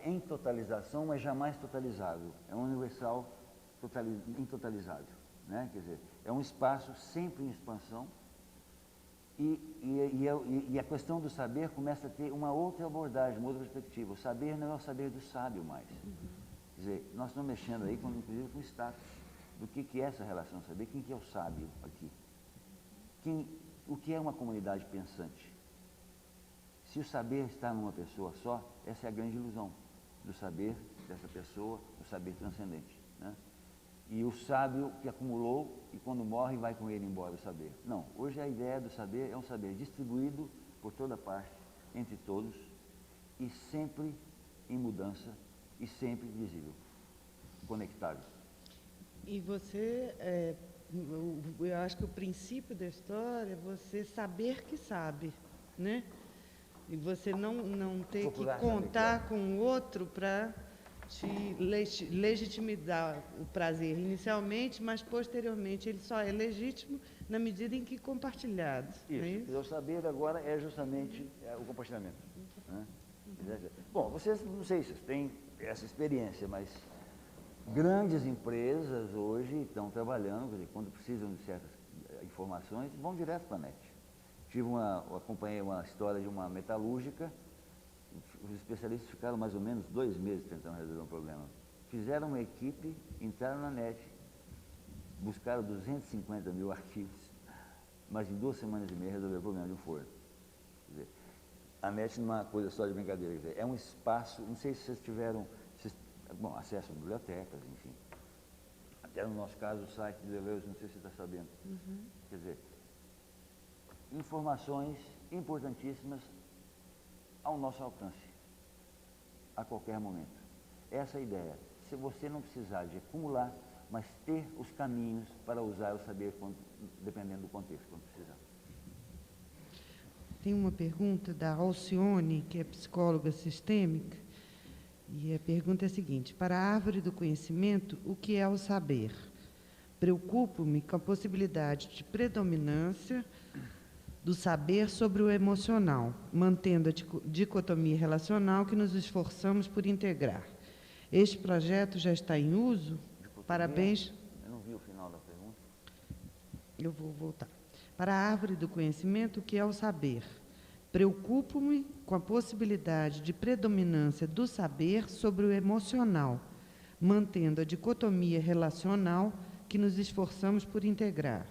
em totalização, mas jamais totalizável. É um universal intotalizável, né? Quer dizer, é um espaço sempre em expansão e a questão do saber começa a ter uma outra abordagem, uma outra perspectiva. O saber não é o saber do sábio mais. Quer dizer, nós estamos mexendo aí, inclusive, com o status do que é essa relação saber, quem que é o sábio aqui. O que é uma comunidade pensante? Se o saber está numa pessoa só, essa é a grande ilusão do saber dessa pessoa, o saber transcendente, né? E o sábio que acumulou e quando morre vai com ele embora o saber. Não, hoje a ideia do saber é um saber distribuído por toda parte, entre todos, e sempre em mudança e sempre visível, conectável. E você, eu acho que o princípio da história é você saber que sabe, né? E você não ter Procurar que contar com o outro para te legitimar o prazer inicialmente, mas posteriormente ele só é legítimo na medida em que compartilhado. Isso, o saber agora é justamente o compartilhamento. Né? Bom, vocês, não sei se vocês têm essa experiência, mas grandes empresas hoje estão trabalhando, quer dizer, quando precisam de certas informações, vão direto para a net. Acompanhei uma história de uma metalúrgica. Os especialistas ficaram mais ou menos 2 meses tentando resolver um problema. Fizeram uma equipe, entraram na net, buscaram 250 mil arquivos, mas em 2 semanas e meia resolveram o problema de um forno. Quer dizer, a net não é uma coisa só de brincadeira, quer dizer, é um espaço, não sei se vocês tiveram acesso a bibliotecas, enfim. Até no nosso caso, o site de Deleuze, não sei se você está sabendo. Uhum. Quer dizer, informações importantíssimas ao nosso alcance, a qualquer momento. Essa é a ideia. Se você não precisar de acumular, mas ter os caminhos para usar o saber dependendo do contexto, quando precisar. Tem uma pergunta da Alcione, que é psicóloga sistêmica, e a pergunta é a seguinte: para a árvore do conhecimento, o que é o saber? Preocupo-me com a possibilidade de predominância do saber sobre o emocional, mantendo a dicotomia relacional que nos esforçamos por integrar. Este projeto já está em uso? Parabéns. Eu não vi o final da pergunta. Eu vou voltar. Para a árvore do conhecimento, o que é o saber? Preocupo-me com a possibilidade de predominância do saber sobre o emocional, mantendo a dicotomia relacional que nos esforçamos por integrar.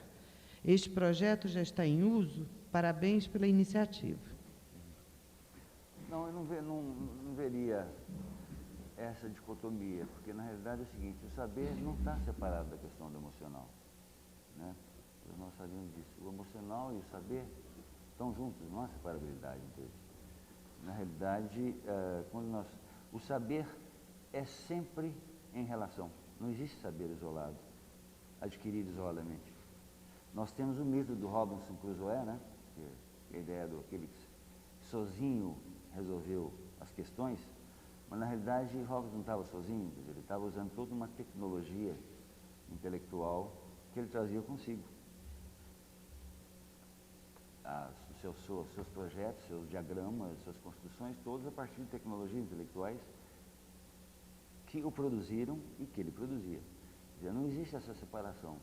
Este projeto já está em uso? Parabéns pela iniciativa. Não, eu não veria essa dicotomia, porque na realidade é o seguinte, o saber não está separado da questão do emocional, né? Nós sabemos disso. O emocional e o saber estão juntos, não há separabilidade entre eles. Na realidade, o saber é sempre em relação. Não existe saber isolado, adquirido isoladamente. Nós temos o mito do Robinson Crusoe, né? Que é a ideia do aquele que sozinho resolveu as questões, mas na realidade Robinson não estava sozinho, ele estava usando toda uma tecnologia intelectual que ele trazia consigo. Seus projetos, seus diagramas, suas construções, todas a partir de tecnologias intelectuais que o produziram e que ele produzia. Quer dizer, não existe essa separação.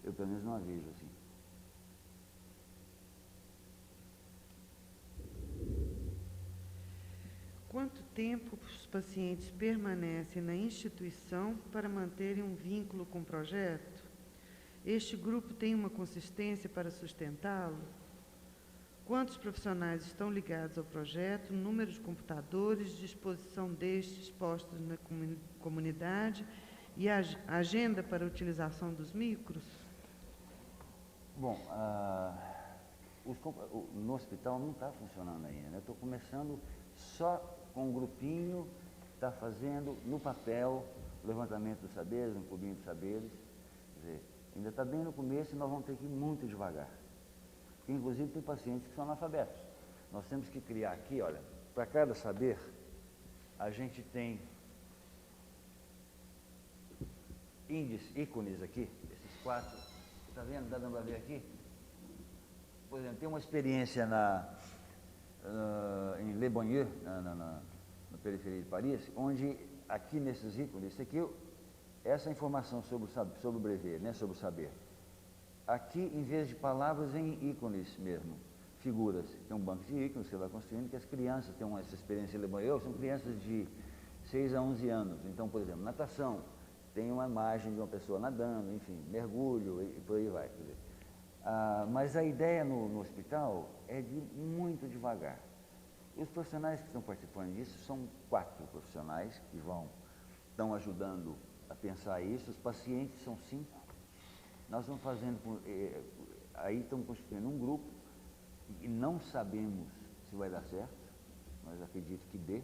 Eu, pelo menos, não a vejo assim. Quanto tempo os pacientes permanecem na instituição para manterem um vínculo com o projeto? Este grupo tem uma consistência para sustentá-lo? Quantos profissionais estão ligados ao projeto? Número de computadores, disposição destes postos na comunidade e a agenda para a utilização dos micros? Bom, no hospital não está funcionando ainda, né? Estou começando só com um grupinho que está fazendo no papel o levantamento dos saberes, um clubinho de saberes. Quer dizer, ainda está bem no começo e nós vamos ter que ir muito devagar. Porque, inclusive, tem pacientes que são analfabetos. Nós temos que criar aqui, olha, para cada saber, a gente tem índices, ícones aqui, esses 4. Está vendo? Dá para ver aqui? Por exemplo, tem uma experiência em Le Bonnier, na periferia de Paris, onde aqui nesses ícones, essa informação sobre o brevet, né, sobre o saber. Aqui, em vez de palavras, vem ícones mesmo, figuras. Tem um banco de ícones que você vai construindo, que as crianças têm essa experiência em Le Bonnier, são crianças de 6 a 11 anos. Então, por exemplo, natação, tem uma imagem de uma pessoa nadando, enfim, mergulho e por aí vai. Quer dizer, mas a ideia no hospital é de muito devagar. E os profissionais que estão participando disso são 4 profissionais que estão ajudando a pensar isso. Os pacientes são 5. Nós estamos fazendo, aí estamos constituindo um grupo e não sabemos se vai dar certo, mas acredito que dê.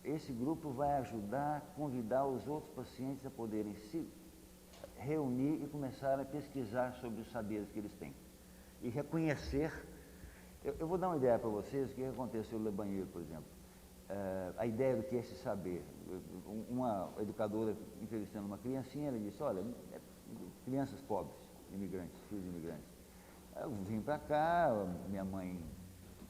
Esse grupo vai ajudar a convidar os outros pacientes a poderem se reunir e começar a pesquisar sobre os saberes que eles têm. E reconhecer. Eu vou dar uma ideia para vocês, o que aconteceu no banheiro, por exemplo. A ideia do que é esse saber. Uma educadora entrevistando uma criancinha, ela disse, olha, crianças pobres, imigrantes, filhos de imigrantes. Eu vim para cá, minha mãe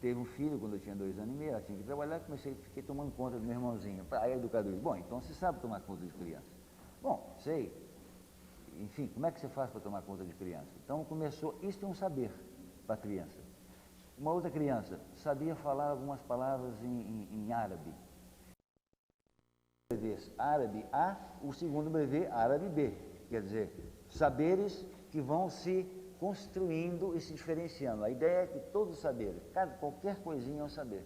teve um filho quando eu tinha 2 anos e meio, ela tinha que trabalhar, fiquei tomando conta do meu irmãozinho. Aí a educadora disse, bom, então você sabe tomar conta de criança. Bom, sei. Enfim, como é que você faz para tomar conta de criança? Então começou, isso é um saber para a criança. Uma outra criança sabia falar algumas palavras em árabe. Árabe A, o segundo brevê árabe B. Quer dizer, saberes que vão se construindo e se diferenciando. A ideia é que todos os saberes, qualquer coisinha é um saber.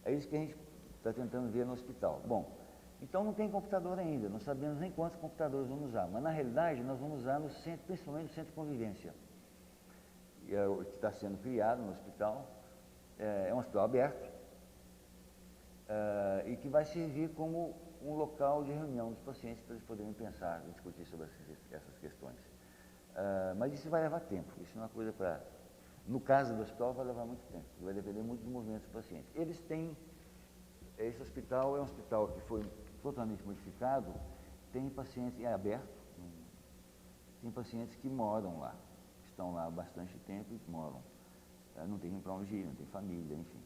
É isso que a gente está tentando ver no hospital. Bom, então não tem computador ainda, não sabemos nem quantos computadores vamos usar, mas na realidade nós vamos usar no centro, principalmente no centro de convivência, que está sendo criado no hospital. É um hospital aberto e que vai servir como um local de reunião dos pacientes para eles poderem pensar e discutir sobre essas questões. Mas isso vai levar tempo, isso não é uma coisa para... No caso do hospital vai levar muito tempo, vai depender muito dos movimentos dos pacientes. Esse hospital é um hospital que foi totalmente modificado, tem pacientes, é aberto, tem pacientes que moram lá, estão lá há bastante tempo e moram. Não tem para onde ir, não tem família, enfim.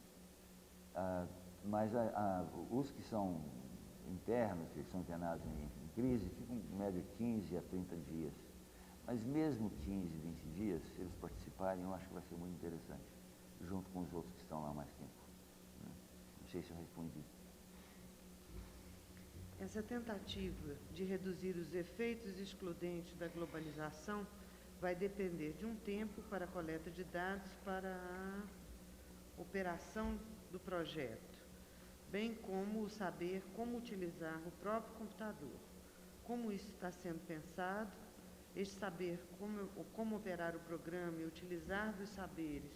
Mas os que são internos, que são internados em crise, ficam em média 15 a 30 dias. Mas mesmo 15, 20 dias, se eles participarem, eu acho que vai ser muito interessante, junto com os outros que estão lá há mais tempo. Não sei se eu respondi. Essa tentativa de reduzir os efeitos excludentes da globalização vai depender de um tempo para a coleta de dados para a operação do projeto, bem como o saber como utilizar o próprio computador. Como isso está sendo pensado, este saber como operar o programa e utilizar dos saberes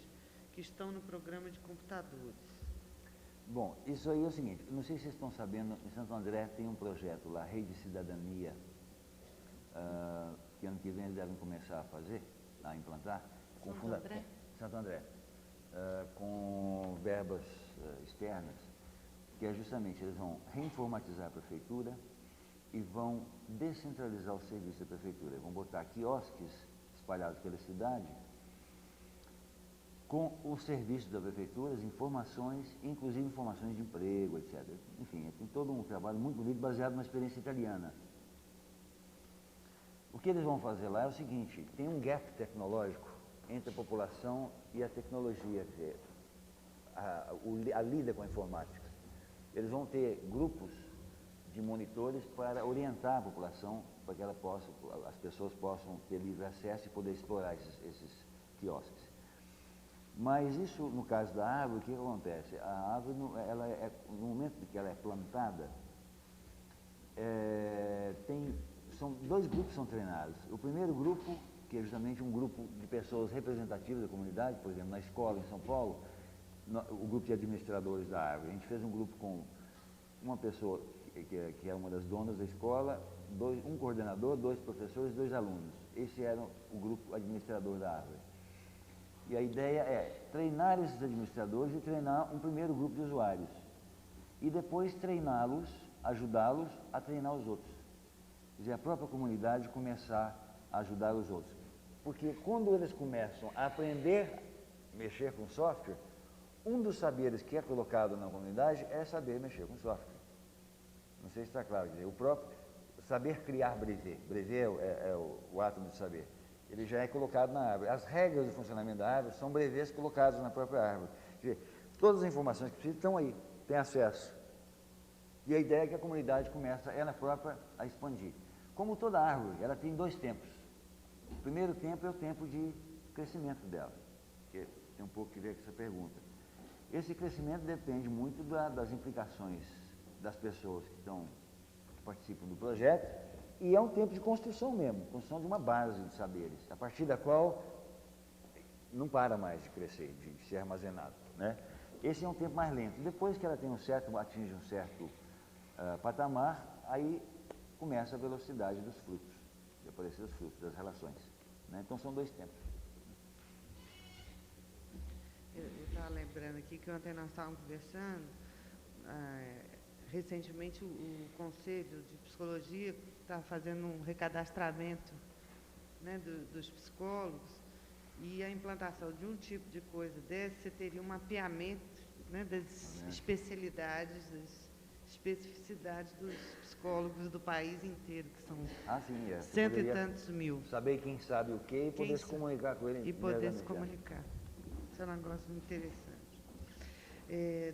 que estão no programa de computadores. Bom, isso aí é o seguinte, não sei se vocês estão sabendo, em Santo André tem um projeto lá, Rede Cidadania, que ano que vem eles devem começar a fazer, a implantar. Santo André, com verbas externas, que é justamente, eles vão reinformatizar a prefeitura e vão descentralizar o serviço da prefeitura. Vão botar quiosques espalhados pela cidade, com os serviços da prefeitura, as informações, inclusive informações de emprego, etc. Enfim, tem todo um trabalho muito bonito, baseado numa experiência italiana. O que eles vão fazer lá é o seguinte, tem um gap tecnológico entre a população e a tecnologia, quer dizer, a lida com a informática. Eles vão ter grupos de monitores para orientar a população, para que as pessoas possam ter livre acesso e poder explorar esses quiosques. Mas isso, no caso da árvore, o que acontece? A árvore, no momento em que ela é plantada, são 2 grupos que são treinados. O primeiro grupo, que é justamente um grupo de pessoas representativas da comunidade, por exemplo, na escola em São Paulo, o grupo de administradores da árvore. A gente fez um grupo com uma pessoa que é uma das donas da escola, um coordenador, 2 professores e 2 alunos. Esse era o grupo administrador da árvore. E a ideia é treinar esses administradores e treinar um primeiro grupo de usuários. E depois treiná-los, ajudá-los a treinar os outros. Quer dizer, a própria comunidade começar a ajudar os outros. Porque quando eles começam a aprender a mexer com software, um dos saberes que é colocado na comunidade é saber mexer com software. Não sei se está claro, quer dizer, o próprio saber criar brevet. Brevet é o ato de saber. Ele já é colocado na árvore. As regras do funcionamento da árvore são brevets colocados na própria árvore. Quer dizer, todas as informações que precisam estão aí, tem acesso. E a ideia é que a comunidade começa, ela própria, a expandir. Como toda árvore, ela tem dois tempos. O primeiro tempo é o tempo de crescimento dela, que tem um pouco que ver com essa pergunta. Esse crescimento depende muito das implicações das pessoas que participam do projeto, e é um tempo de construção mesmo, construção de uma base de saberes, a partir da qual não para mais de crescer, de ser armazenado, né? Esse é um tempo mais lento. Depois que ela tem atinge um certo patamar, aí começa a velocidade dos frutos, de aparecer os frutos, das relações, né? Então são dois tempos. Eu estava lembrando aqui que ontem nós estávamos conversando, recentemente o Conselho de Psicologia está fazendo um recadastramento, né, dos psicólogos, e a implantação de um tipo de coisa desse, você teria um mapeamento, né, das especialidades, das especificidades dos psicólogos do país inteiro, que são cento e tantos mil. Saber quem sabe o quê e poder se comunicar com ele. E poder se comunicar. Isso é um negócio muito interessante.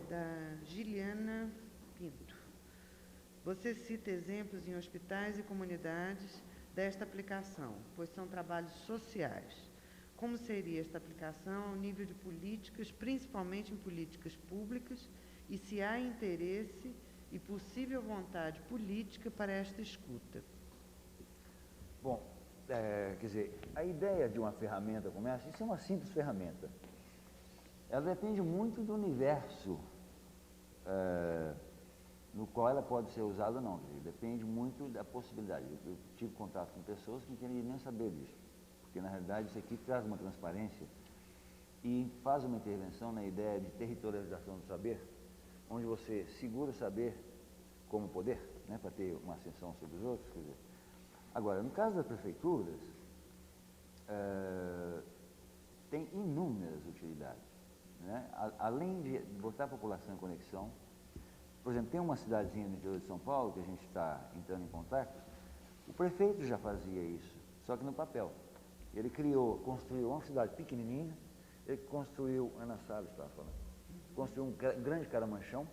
Da Giliana Pinto. Você cita exemplos em hospitais e comunidades desta aplicação, pois são trabalhos sociais. Como seria esta aplicação ao nível de políticas, principalmente em políticas públicas, e se há interesse e possível vontade política para esta escuta? Bom, quer dizer, a ideia de uma ferramenta como essa, isso é uma simples ferramenta. Ela depende muito do universo no qual ela pode ser usada ou não. Quer dizer, depende muito da possibilidade. Eu tive contato com pessoas que não queriam nem saber disso, porque na realidade isso aqui traz uma transparência e faz uma intervenção na ideia de territorialização do saber, onde você segura o saber como poder, né, para ter uma ascensão sobre os outros. Quer dizer. Agora, no caso das prefeituras, tem inúmeras utilidades, né? Além de botar a população em conexão. Por exemplo, tem uma cidadezinha no interior de São Paulo que a gente está entrando em contato. O prefeito já fazia isso, só que no papel. Ele construiu uma cidade pequenininha, ele construiu, Ana Salles estava falando, construiu um grande caramanchão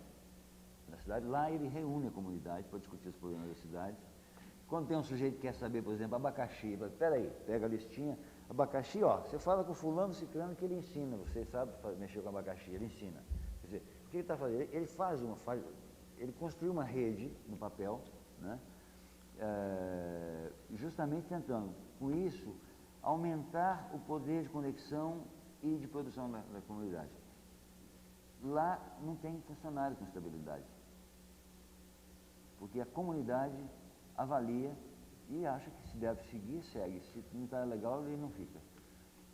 na cidade. Lá ele reúne a comunidade para discutir os problemas da cidade. Quando tem um sujeito que quer saber, por exemplo, abacaxi, espera aí, pega a listinha, abacaxi, ó, você fala com o fulano, ciclano, que ele ensina, você sabe mexer com abacaxi, ele ensina. Quer dizer, o que ele está fazendo? Ele construiu uma rede no papel, né? Justamente tentando, com isso, aumentar o poder de conexão e de produção da comunidade. Lá não tem funcionário com estabilidade, porque a comunidade avalia e acha que se deve seguir, segue. Se não está legal, ele não fica.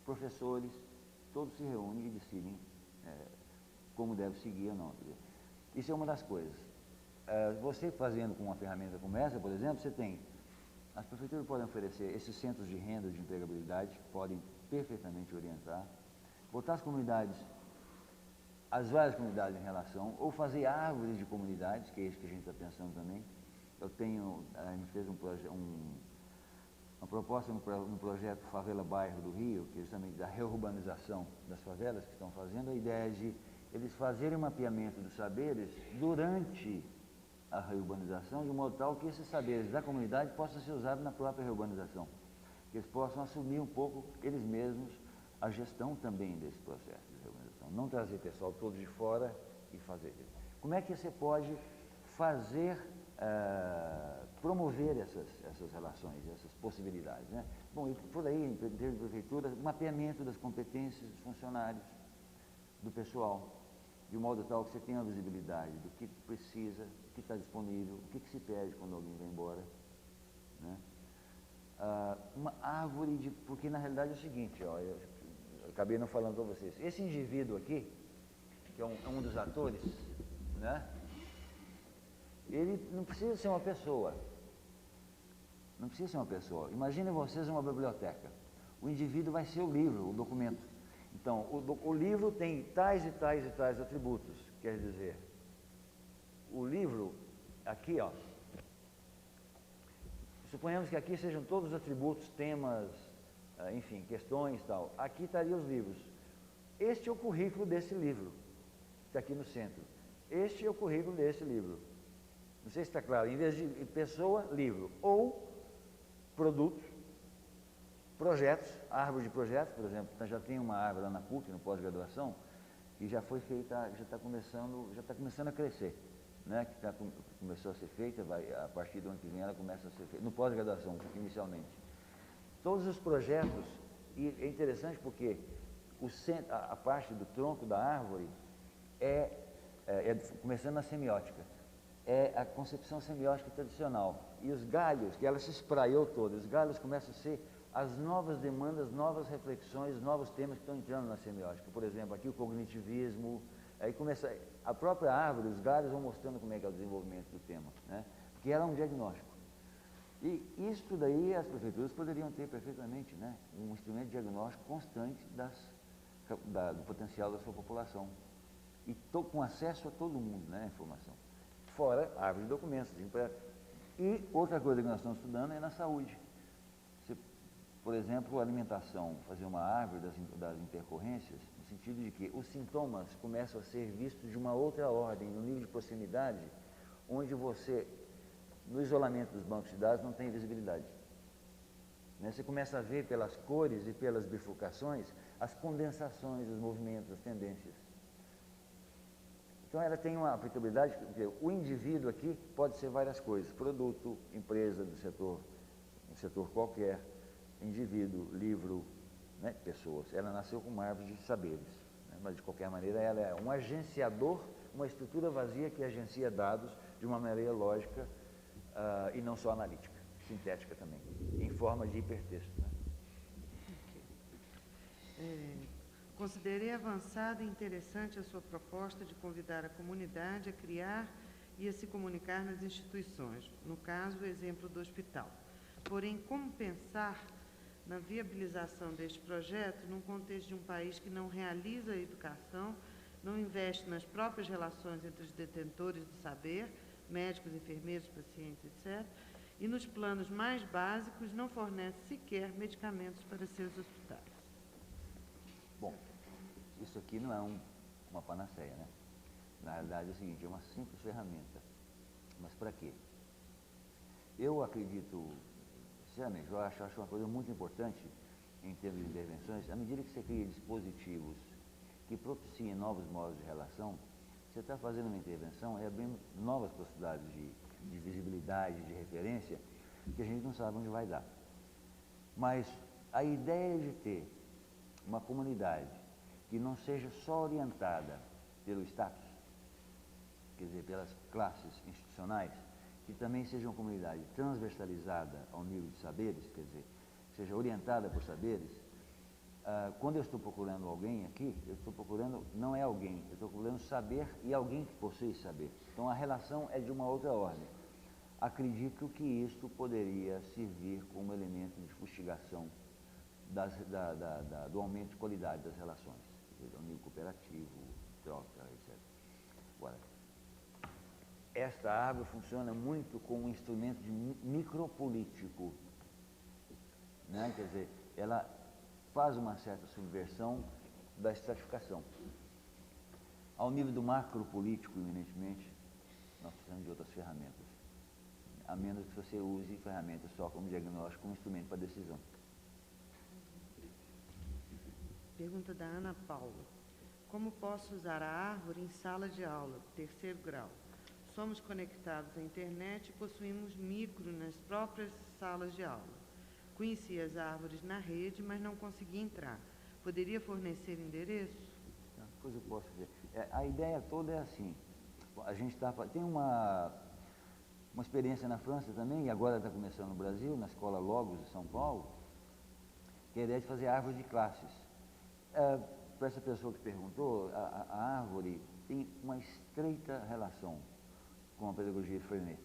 Professores, todos se reúnem e decidem como deve seguir ou não. Isso é uma das coisas. Você fazendo com uma ferramenta como essa, por exemplo, as prefeituras podem oferecer esses centros de renda, de empregabilidade, que podem perfeitamente orientar, botar as várias comunidades em relação, ou fazer árvores de comunidades, que é isso que a gente está pensando também. A gente fez uma proposta no projeto Favela Bairro do Rio, que é justamente da reurbanização das favelas que estão fazendo, a ideia de eles fazerem um mapeamento dos saberes durante a reurbanização, de modo tal que esses saberes da comunidade possam ser usados na própria reurbanização, que eles possam assumir um pouco, eles mesmos, a gestão também desse processo de reurbanização, não trazer pessoal todo de fora e fazer isso. Como é que você pode promover essas relações, essas possibilidades, né? Bom, e por aí, em termos de prefeitura, mapeamento das competências dos funcionários, do pessoal, de modo tal que você tenha a visibilidade do que precisa, o que está disponível, o que se perde quando alguém vai embora, né? Uma árvore porque na realidade é o seguinte, ó, eu acabei não falando para vocês, esse indivíduo aqui, que é um dos atores, né? Ele não precisa ser uma pessoa. Não precisa ser uma pessoa. Imaginem vocês uma biblioteca. O indivíduo vai ser o livro, o documento. Então, o livro tem tais e tais e tais atributos. Quer dizer, o livro, aqui, ó. Suponhamos que aqui sejam todos os atributos, temas, enfim, questões e tal. Aqui estariam os livros. Este é o currículo desse livro, que está aqui no centro. Este é o currículo desse livro. Não sei se está claro, em vez de pessoa, livro, ou produtos, projetos, árvore de projetos, por exemplo, já tem uma árvore lá na PUC, no pós-graduação, que já foi feita, já está começando a crescer, né? Começou a ser feita, a partir do ano que vem ela começa a ser feita, no pós-graduação, inicialmente. Todos os projetos, e é interessante porque a parte do tronco da árvore começando na semiótica, é a concepção semiótica tradicional. E os galhos, que ela se espraiou toda, os galhos começam a ser as novas demandas, novas reflexões, novos temas que estão entrando na semiótica. Por exemplo, aqui o cognitivismo, aí começa a própria árvore, os galhos vão mostrando como é que é o desenvolvimento do tema, né? Porque ela é um diagnóstico. E isso daí as prefeituras poderiam ter perfeitamente, né? Um instrumento de diagnóstico constante do potencial da sua população. E com acesso a todo mundo, né, a informação. Fora a árvore de documentos. E outra coisa que nós estamos estudando é na saúde. Por exemplo, a alimentação, fazer uma árvore das intercorrências, no sentido de que os sintomas começam a ser vistos de uma outra ordem, no nível de proximidade, onde você, no isolamento dos bancos de dados, não tem visibilidade. Né? Você começa a ver pelas cores e pelas bifurcações as condensações, os movimentos, as tendências. Então ela tem uma aplicabilidade, porque o indivíduo aqui pode ser várias coisas, produto, empresa do setor, um setor qualquer, indivíduo, livro, né, pessoas. Ela nasceu com uma árvore de saberes, né, mas de qualquer maneira ela é um agenciador, uma estrutura vazia que agencia dados de uma maneira lógica e não só analítica, sintética também, em forma de hipertexto. Né? Considerei avançada e interessante a sua proposta de convidar a comunidade a criar e a se comunicar nas instituições, no caso, o exemplo do hospital. Porém, como pensar na viabilização deste projeto num contexto de um país que não realiza a educação, não investe nas próprias relações entre os detentores do saber, médicos, enfermeiros, pacientes, etc., e nos planos mais básicos não fornece sequer medicamentos para seus hospitais? Bom, isso aqui não é uma panaceia, né? Na realidade é o seguinte, é uma simples ferramenta. Mas para quê? Eu acredito, sinceramente, eu acho uma coisa muito importante em termos de intervenções, à medida que você cria dispositivos que propiciem novos modos de relação, você está fazendo uma intervenção e abrindo novas possibilidades de visibilidade, de referência, que a gente não sabe onde vai dar. Mas a ideia de ter uma comunidade que não seja só orientada pelo status, quer dizer, pelas classes institucionais, que também seja uma comunidade transversalizada ao nível de saberes, quer dizer, seja orientada por saberes. Quando eu estou procurando alguém aqui, eu estou procurando, não é alguém, eu estou procurando saber e alguém que possui saber. Então a relação é de uma outra ordem. Acredito que isto poderia servir como elemento de fustigação do aumento de qualidade das relações, ao nível cooperativo, troca, etc. Agora, esta árvore funciona muito como um instrumento de micropolítico, né? Quer dizer, ela faz uma certa subversão da estratificação. Ao nível do macropolítico, eminentemente, nós precisamos de outras ferramentas, a menos que você use ferramentas só como diagnóstico, como instrumento para decisão. Pergunta da Ana Paula. Como posso usar a árvore em sala de aula, terceiro grau? Somos conectados à internet e possuímos micro nas próprias salas de aula. Conheci as árvores na rede, mas não consegui entrar. Poderia fornecer endereço? Coisa que eu posso dizer. A ideia toda é assim. A gente tem uma experiência na França também, e agora está começando no Brasil, na Escola Logos de São Paulo, que é a ideia de fazer árvore de classes. Para essa pessoa que perguntou, a árvore tem uma estreita relação com a pedagogia de Freinet.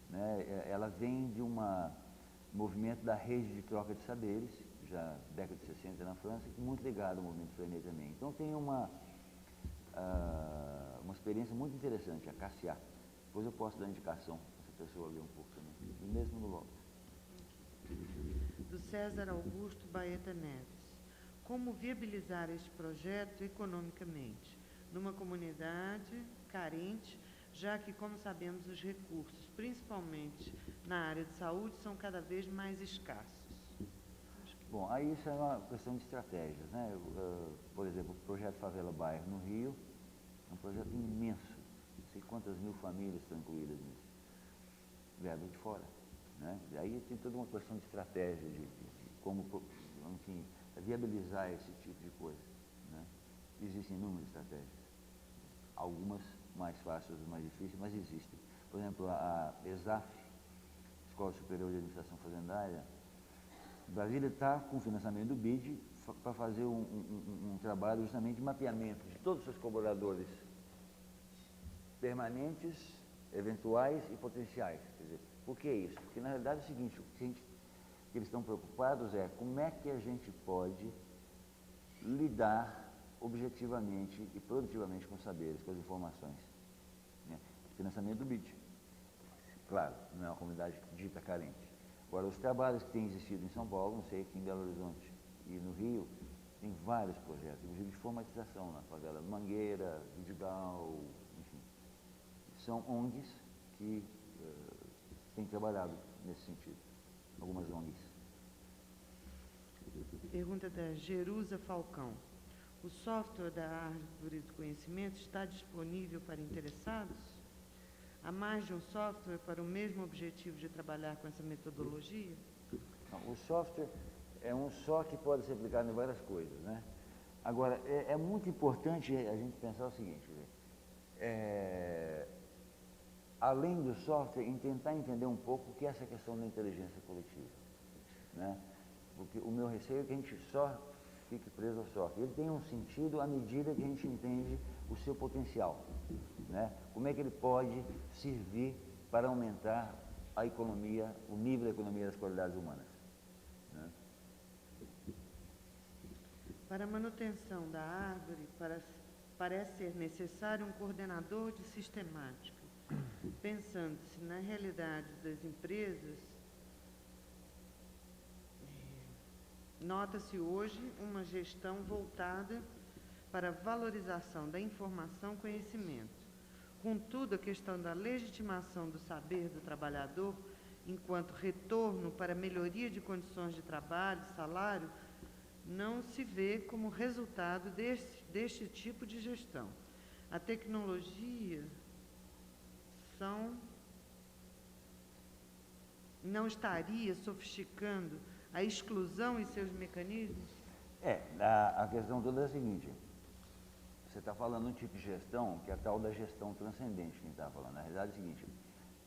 Né? Ela vem de um movimento da rede de troca de saberes, já década de 60 na França, muito ligado ao movimento Freinet também. Então tem uma experiência muito interessante, a Cassiá. Depois eu posso dar indicação, se a pessoa ler um pouco também, e mesmo no Logos. Do César Augusto Baeta Neves. Como viabilizar este projeto economicamente numa comunidade carente, já que, como sabemos, os recursos, principalmente na área de saúde, são cada vez mais escassos? Bom, aí isso é uma questão de estratégias, né? Por exemplo, o projeto Favela Bairro no Rio é um projeto imenso. Não sei quantas mil famílias estão incluídas nisso. Verbo de fora, né? E aí tem toda uma questão de estratégia, de como, enfim, viabilizar esse tipo de coisa, né? Existem inúmeras estratégias. Algumas mais fáceis, outras mais difíceis, mas existem. Por exemplo, a ESAF, Escola Superior de Administração Fazendária, Brasília está com o financiamento do BID para fazer um trabalho justamente de mapeamento de todos os seus colaboradores permanentes, eventuais e potenciais. Quer dizer, por que isso? Porque na realidade é o seguinte, o que eles estão preocupados é como é que a gente pode lidar objetivamente e produtivamente com os saberes, com as informações. Né? Financiamento do BID. Claro, não é uma comunidade dita carente. Agora, os trabalhos que têm existido em São Paulo, não sei, aqui em Belo Horizonte e no Rio, tem vários projetos, inclusive de formatização na favela Mangueira, Vidigal, enfim. São ONGs que têm trabalhado nesse sentido, algumas ONGs. Pergunta da Jerusa Falcão. O software da Árvore do Conhecimento está disponível para interessados? Há mais de um software para o mesmo objetivo de trabalhar com essa metodologia? Não, o software é um só que pode ser aplicado em várias coisas, né? Agora, é muito importante a gente pensar o seguinte, além do software, em tentar entender um pouco o que é essa questão da inteligência coletiva, né? Porque o meu receio é que a gente só fique preso ao software. Ele tem um sentido à medida que a gente entende o seu potencial, né? Como é que ele pode servir para aumentar a economia, o nível da economia das qualidades humanas, né? Para a manutenção da árvore, parece ser necessário um coordenador de sistemática. Pensando-se na realidade das empresas, nota-se hoje uma gestão voltada para a valorização da informação e conhecimento. Contudo, a questão da legitimação do saber do trabalhador, enquanto retorno para a melhoria de condições de trabalho e salário, não se vê como resultado deste tipo de gestão. A tecnologia não estaria sofisticando a exclusão e seus mecanismos? A questão toda é a seguinte, você está falando um tipo de gestão que é a tal da gestão transcendente, quem está falando. Na realidade é o seguinte,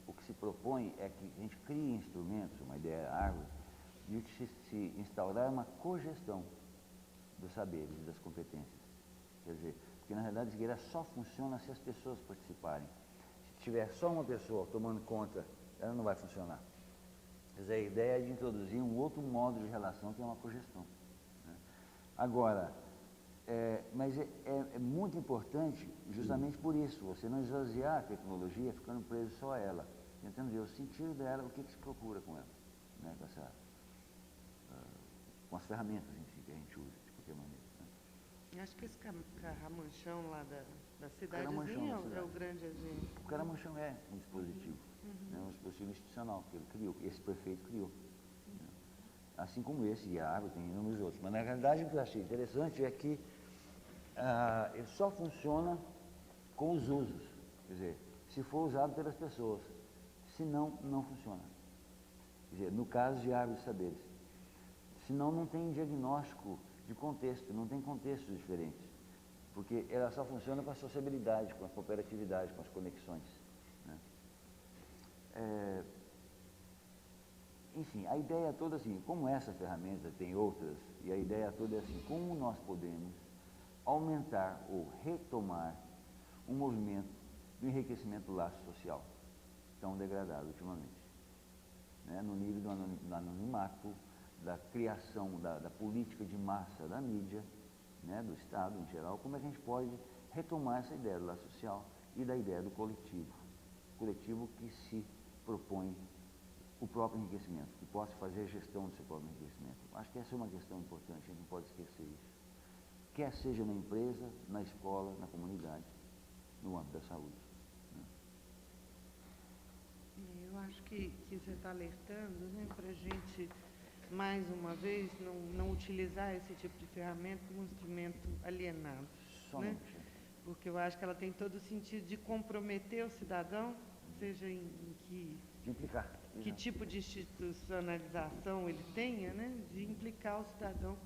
o que se propõe é que a gente crie instrumentos, uma ideia árvore, de que se instaurar uma cogestão dos saberes e das competências. Quer dizer, porque na realidade a guerra só funciona se as pessoas participarem. Se tiver só uma pessoa tomando conta, ela não vai funcionar. Quer dizer, a ideia é de introduzir um outro modo de relação que é uma cogestão, né? Agora, mas é muito importante justamente por isso, você não esvaziar a tecnologia ficando preso só a ela, tentando ver o sentido dela, o que se procura com ela, né? Com as ferramentas em si que a gente usa, de qualquer maneira, né? Acho que esse caramanchão lá da cidadezinha é o grande exemplo. O caramanchão é um dispositivo, né? Um dispositivo institucional que ele criou, que esse prefeito criou, né? Assim como esse, e a árvore tem inúmeros outros. Mas na realidade o que eu achei interessante é que ele só funciona com os usos, quer dizer, se for usado pelas pessoas, senão não funciona. Quer dizer, no caso de árvores de saberes, senão não tem diagnóstico de contexto, não tem contextos diferentes, porque ela só funciona com a sociabilidade, com a cooperatividade, com as conexões, né? Enfim, a ideia toda assim, como essa ferramenta tem outras, e a ideia toda é assim, como nós podemos aumentar ou retomar um movimento do enriquecimento do laço social, tão degradado ultimamente, né? No nível do anonimato, da criação da política de massa da mídia, né? Do Estado em geral, como é que a gente pode retomar essa ideia do laço social e da ideia do coletivo que se propõe o próprio enriquecimento, que possa fazer a gestão do seu próprio enriquecimento. Acho que essa é uma questão importante, a gente não pode esquecer isso. Quer seja na empresa, na escola, na comunidade, no âmbito da saúde, né? que você está alertando, né, para a gente, mais uma vez, não utilizar esse tipo de ferramenta como um instrumento alienado. Né? Porque eu acho que ela tem todo o sentido de comprometer o cidadão, seja em de implicar. que tipo de institucionalização ele tenha, né, de implicar o cidadão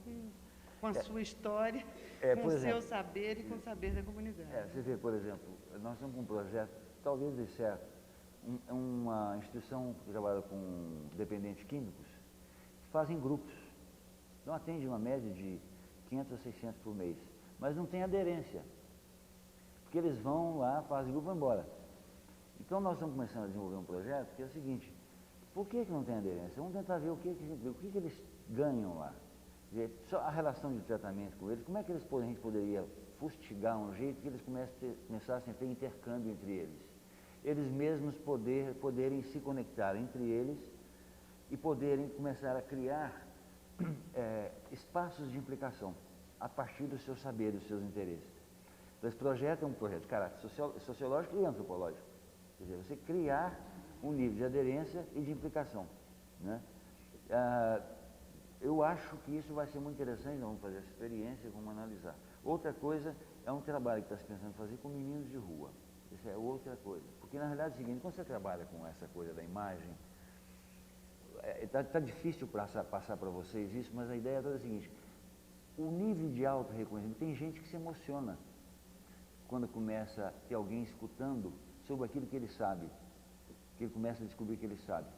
com a sua história, com o seu saber e com o saber da comunidade. Você vê, por exemplo, nós estamos com um projeto, talvez dê certo, uma instituição que trabalha com dependentes químicos, que fazem grupos. Então atende uma média de 500 a 600 por mês, mas não tem aderência. Porque eles vão lá, fazem grupo e vão embora. Então nós estamos começando a desenvolver um projeto que é o seguinte: por que não tem aderência? Vamos tentar ver o que eles ganham lá. Só a relação de tratamento com eles, como é que a gente poderia fustigar um jeito que eles começassem a ter intercâmbio entre eles. Eles mesmos poderem se conectar entre eles e poderem começar a criar espaços de implicação a partir dos seus saberes, dos seus interesses. Então, esse projeto é um projeto de caráter sociológico e antropológico. Quer dizer, você criar um nível de aderência e de implicação. Né? Eu acho que isso vai ser muito interessante, nós vamos fazer essa experiência, vamos analisar. Outra coisa é um trabalho que está se pensando em fazer com meninos de rua. Isso é outra coisa. Porque, na realidade, é o seguinte, quando você trabalha com essa coisa da imagem, está difícil passar para vocês isso, mas a ideia é toda a seguinte: o nível de auto-reconhecimento, tem gente que se emociona quando começa a ter alguém escutando sobre aquilo que ele sabe, que ele começa a descobrir que ele sabe.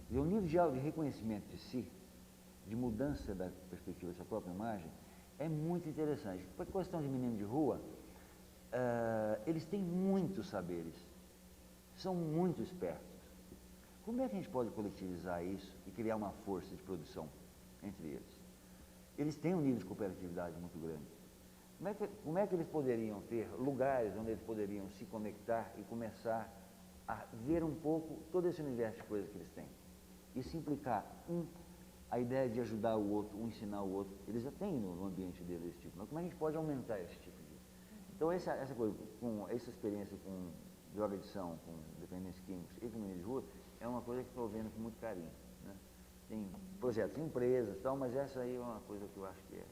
Quer dizer, o nível de reconhecimento de si, de mudança da perspectiva da sua própria imagem, é muito interessante. Por questão de menino de rua, eles têm muitos saberes, são muito espertos. Como é que a gente pode coletivizar isso e criar uma força de produção entre eles? Eles têm um nível de cooperatividade muito grande. Como é que eles poderiam ter lugares onde eles poderiam se conectar e começar a ver um pouco todo esse universo de coisas que eles têm? E se implicar, a ideia de ajudar o outro, ensinar o outro, eles já têm no ambiente deles esse tipo, mas como é que a gente pode aumentar esse tipo de... Então essa coisa, com essa experiência com droga-adição, com dependentes químicos e com menino de rua, é uma coisa que estou vendo com muito carinho. Né? Tem projetos em empresas e tal, mas essa aí é uma coisa que eu acho que é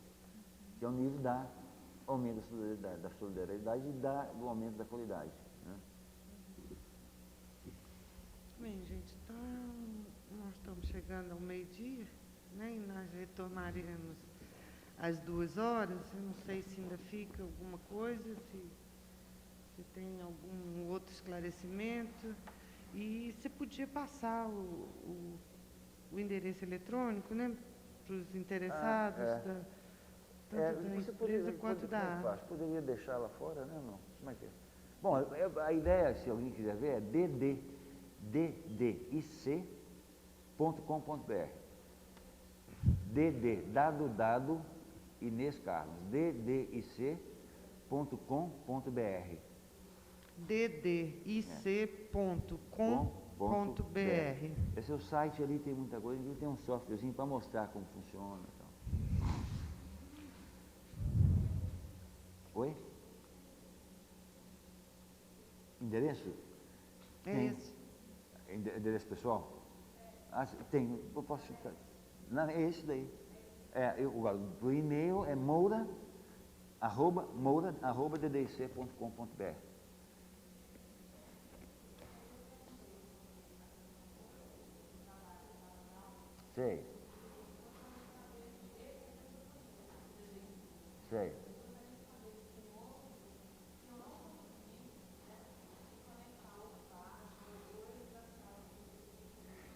o nível da aumento da solidariedade e do aumento da qualidade. Né? Bem, gente, então nós estamos chegando ao meio-dia, né, e nós retornaremos às 2h. Eu não sei se ainda fica alguma coisa, se tem algum outro esclarecimento. E você podia passar o endereço eletrônico, né, para os interessados, tanto da empresa quanto da área. Poderia deixar lá fora, né? Não. Como é que é? Bom, a ideia, se alguém quiser ver, é ddic.com.br. dado, Inês Carlos, ddic.com.br. ddic.com.br. Esse é o site, ali tem muita coisa, ele tem um softwarezinho para mostrar como funciona. Então. Oi? Endereço? Esse. Endereço pessoal? Tem, eu posso citar. Não, é esse daí. O e-mail é moura@ddic.com.br. Sei.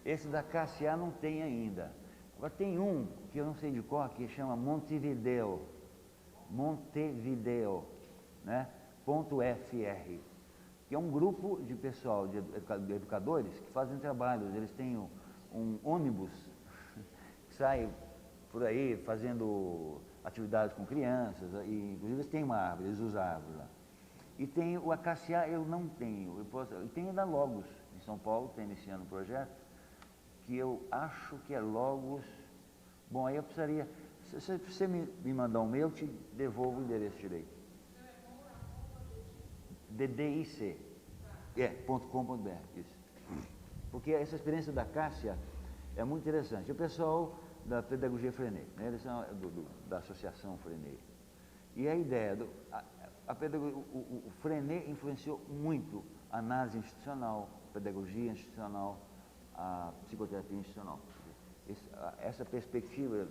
Esse da KCA não tem ainda. Agora tem um que eu não sei de qual, que chama Montevideo, né? .fr, que é um grupo de pessoal, de educadores, que fazem trabalhos. Eles têm um ônibus que sai por aí fazendo atividades com crianças, e inclusive eles têm uma árvore, eles usam a árvore lá. E tem o Acaciá, eu não tenho, tem ainda Logos, em São Paulo, está iniciando um projeto, que eu acho que é Logos. Bom, aí eu precisaria, se você me mandar um mail, eu te devolvo o endereço direito. DDIC, .com.br, isso. Porque essa experiência da Cássia é muito interessante. O pessoal da pedagogia Freinet, né? Eles são da associação Freinet. E a ideia, o Freinet influenciou muito a análise institucional, a pedagogia institucional, a psicoterapia institucional. Essa perspectiva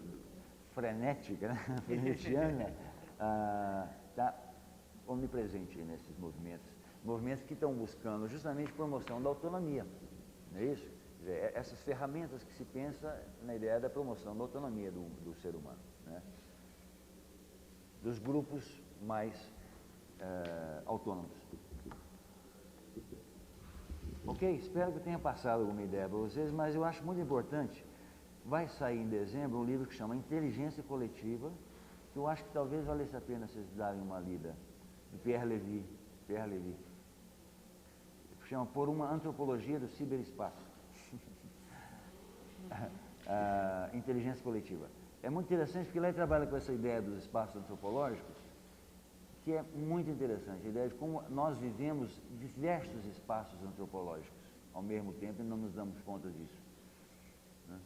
frenética, né? Frenetiana, está omnipresente nesses movimentos que estão buscando justamente promoção da autonomia, não é isso? Quer dizer, essas ferramentas que se pensa na ideia da promoção da autonomia do ser humano, né? Dos grupos mais autônomos. Ok? Espero que eu tenha passado alguma ideia para vocês, mas eu acho muito importante. Vai sair em dezembro um livro que chama Inteligência Coletiva, que eu acho que talvez valesse a pena vocês darem uma lida, de Pierre Levy. Chama Por uma Antropologia do Ciberespaço. Inteligência Coletiva. É muito interessante porque lá ele trabalha com essa ideia dos espaços antropológicos, que é muito interessante, a ideia de como nós vivemos diversos espaços antropológicos ao mesmo tempo e não nos damos conta disso. Né?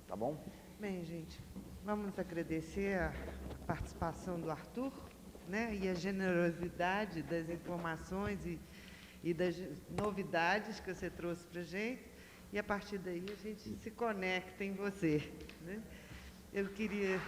Tá bom? Bem, gente, vamos agradecer a participação do Arthur, né, e a generosidade das informações e das novidades que você trouxe para a gente, e a partir daí a gente se conecta em você, né? Eu queria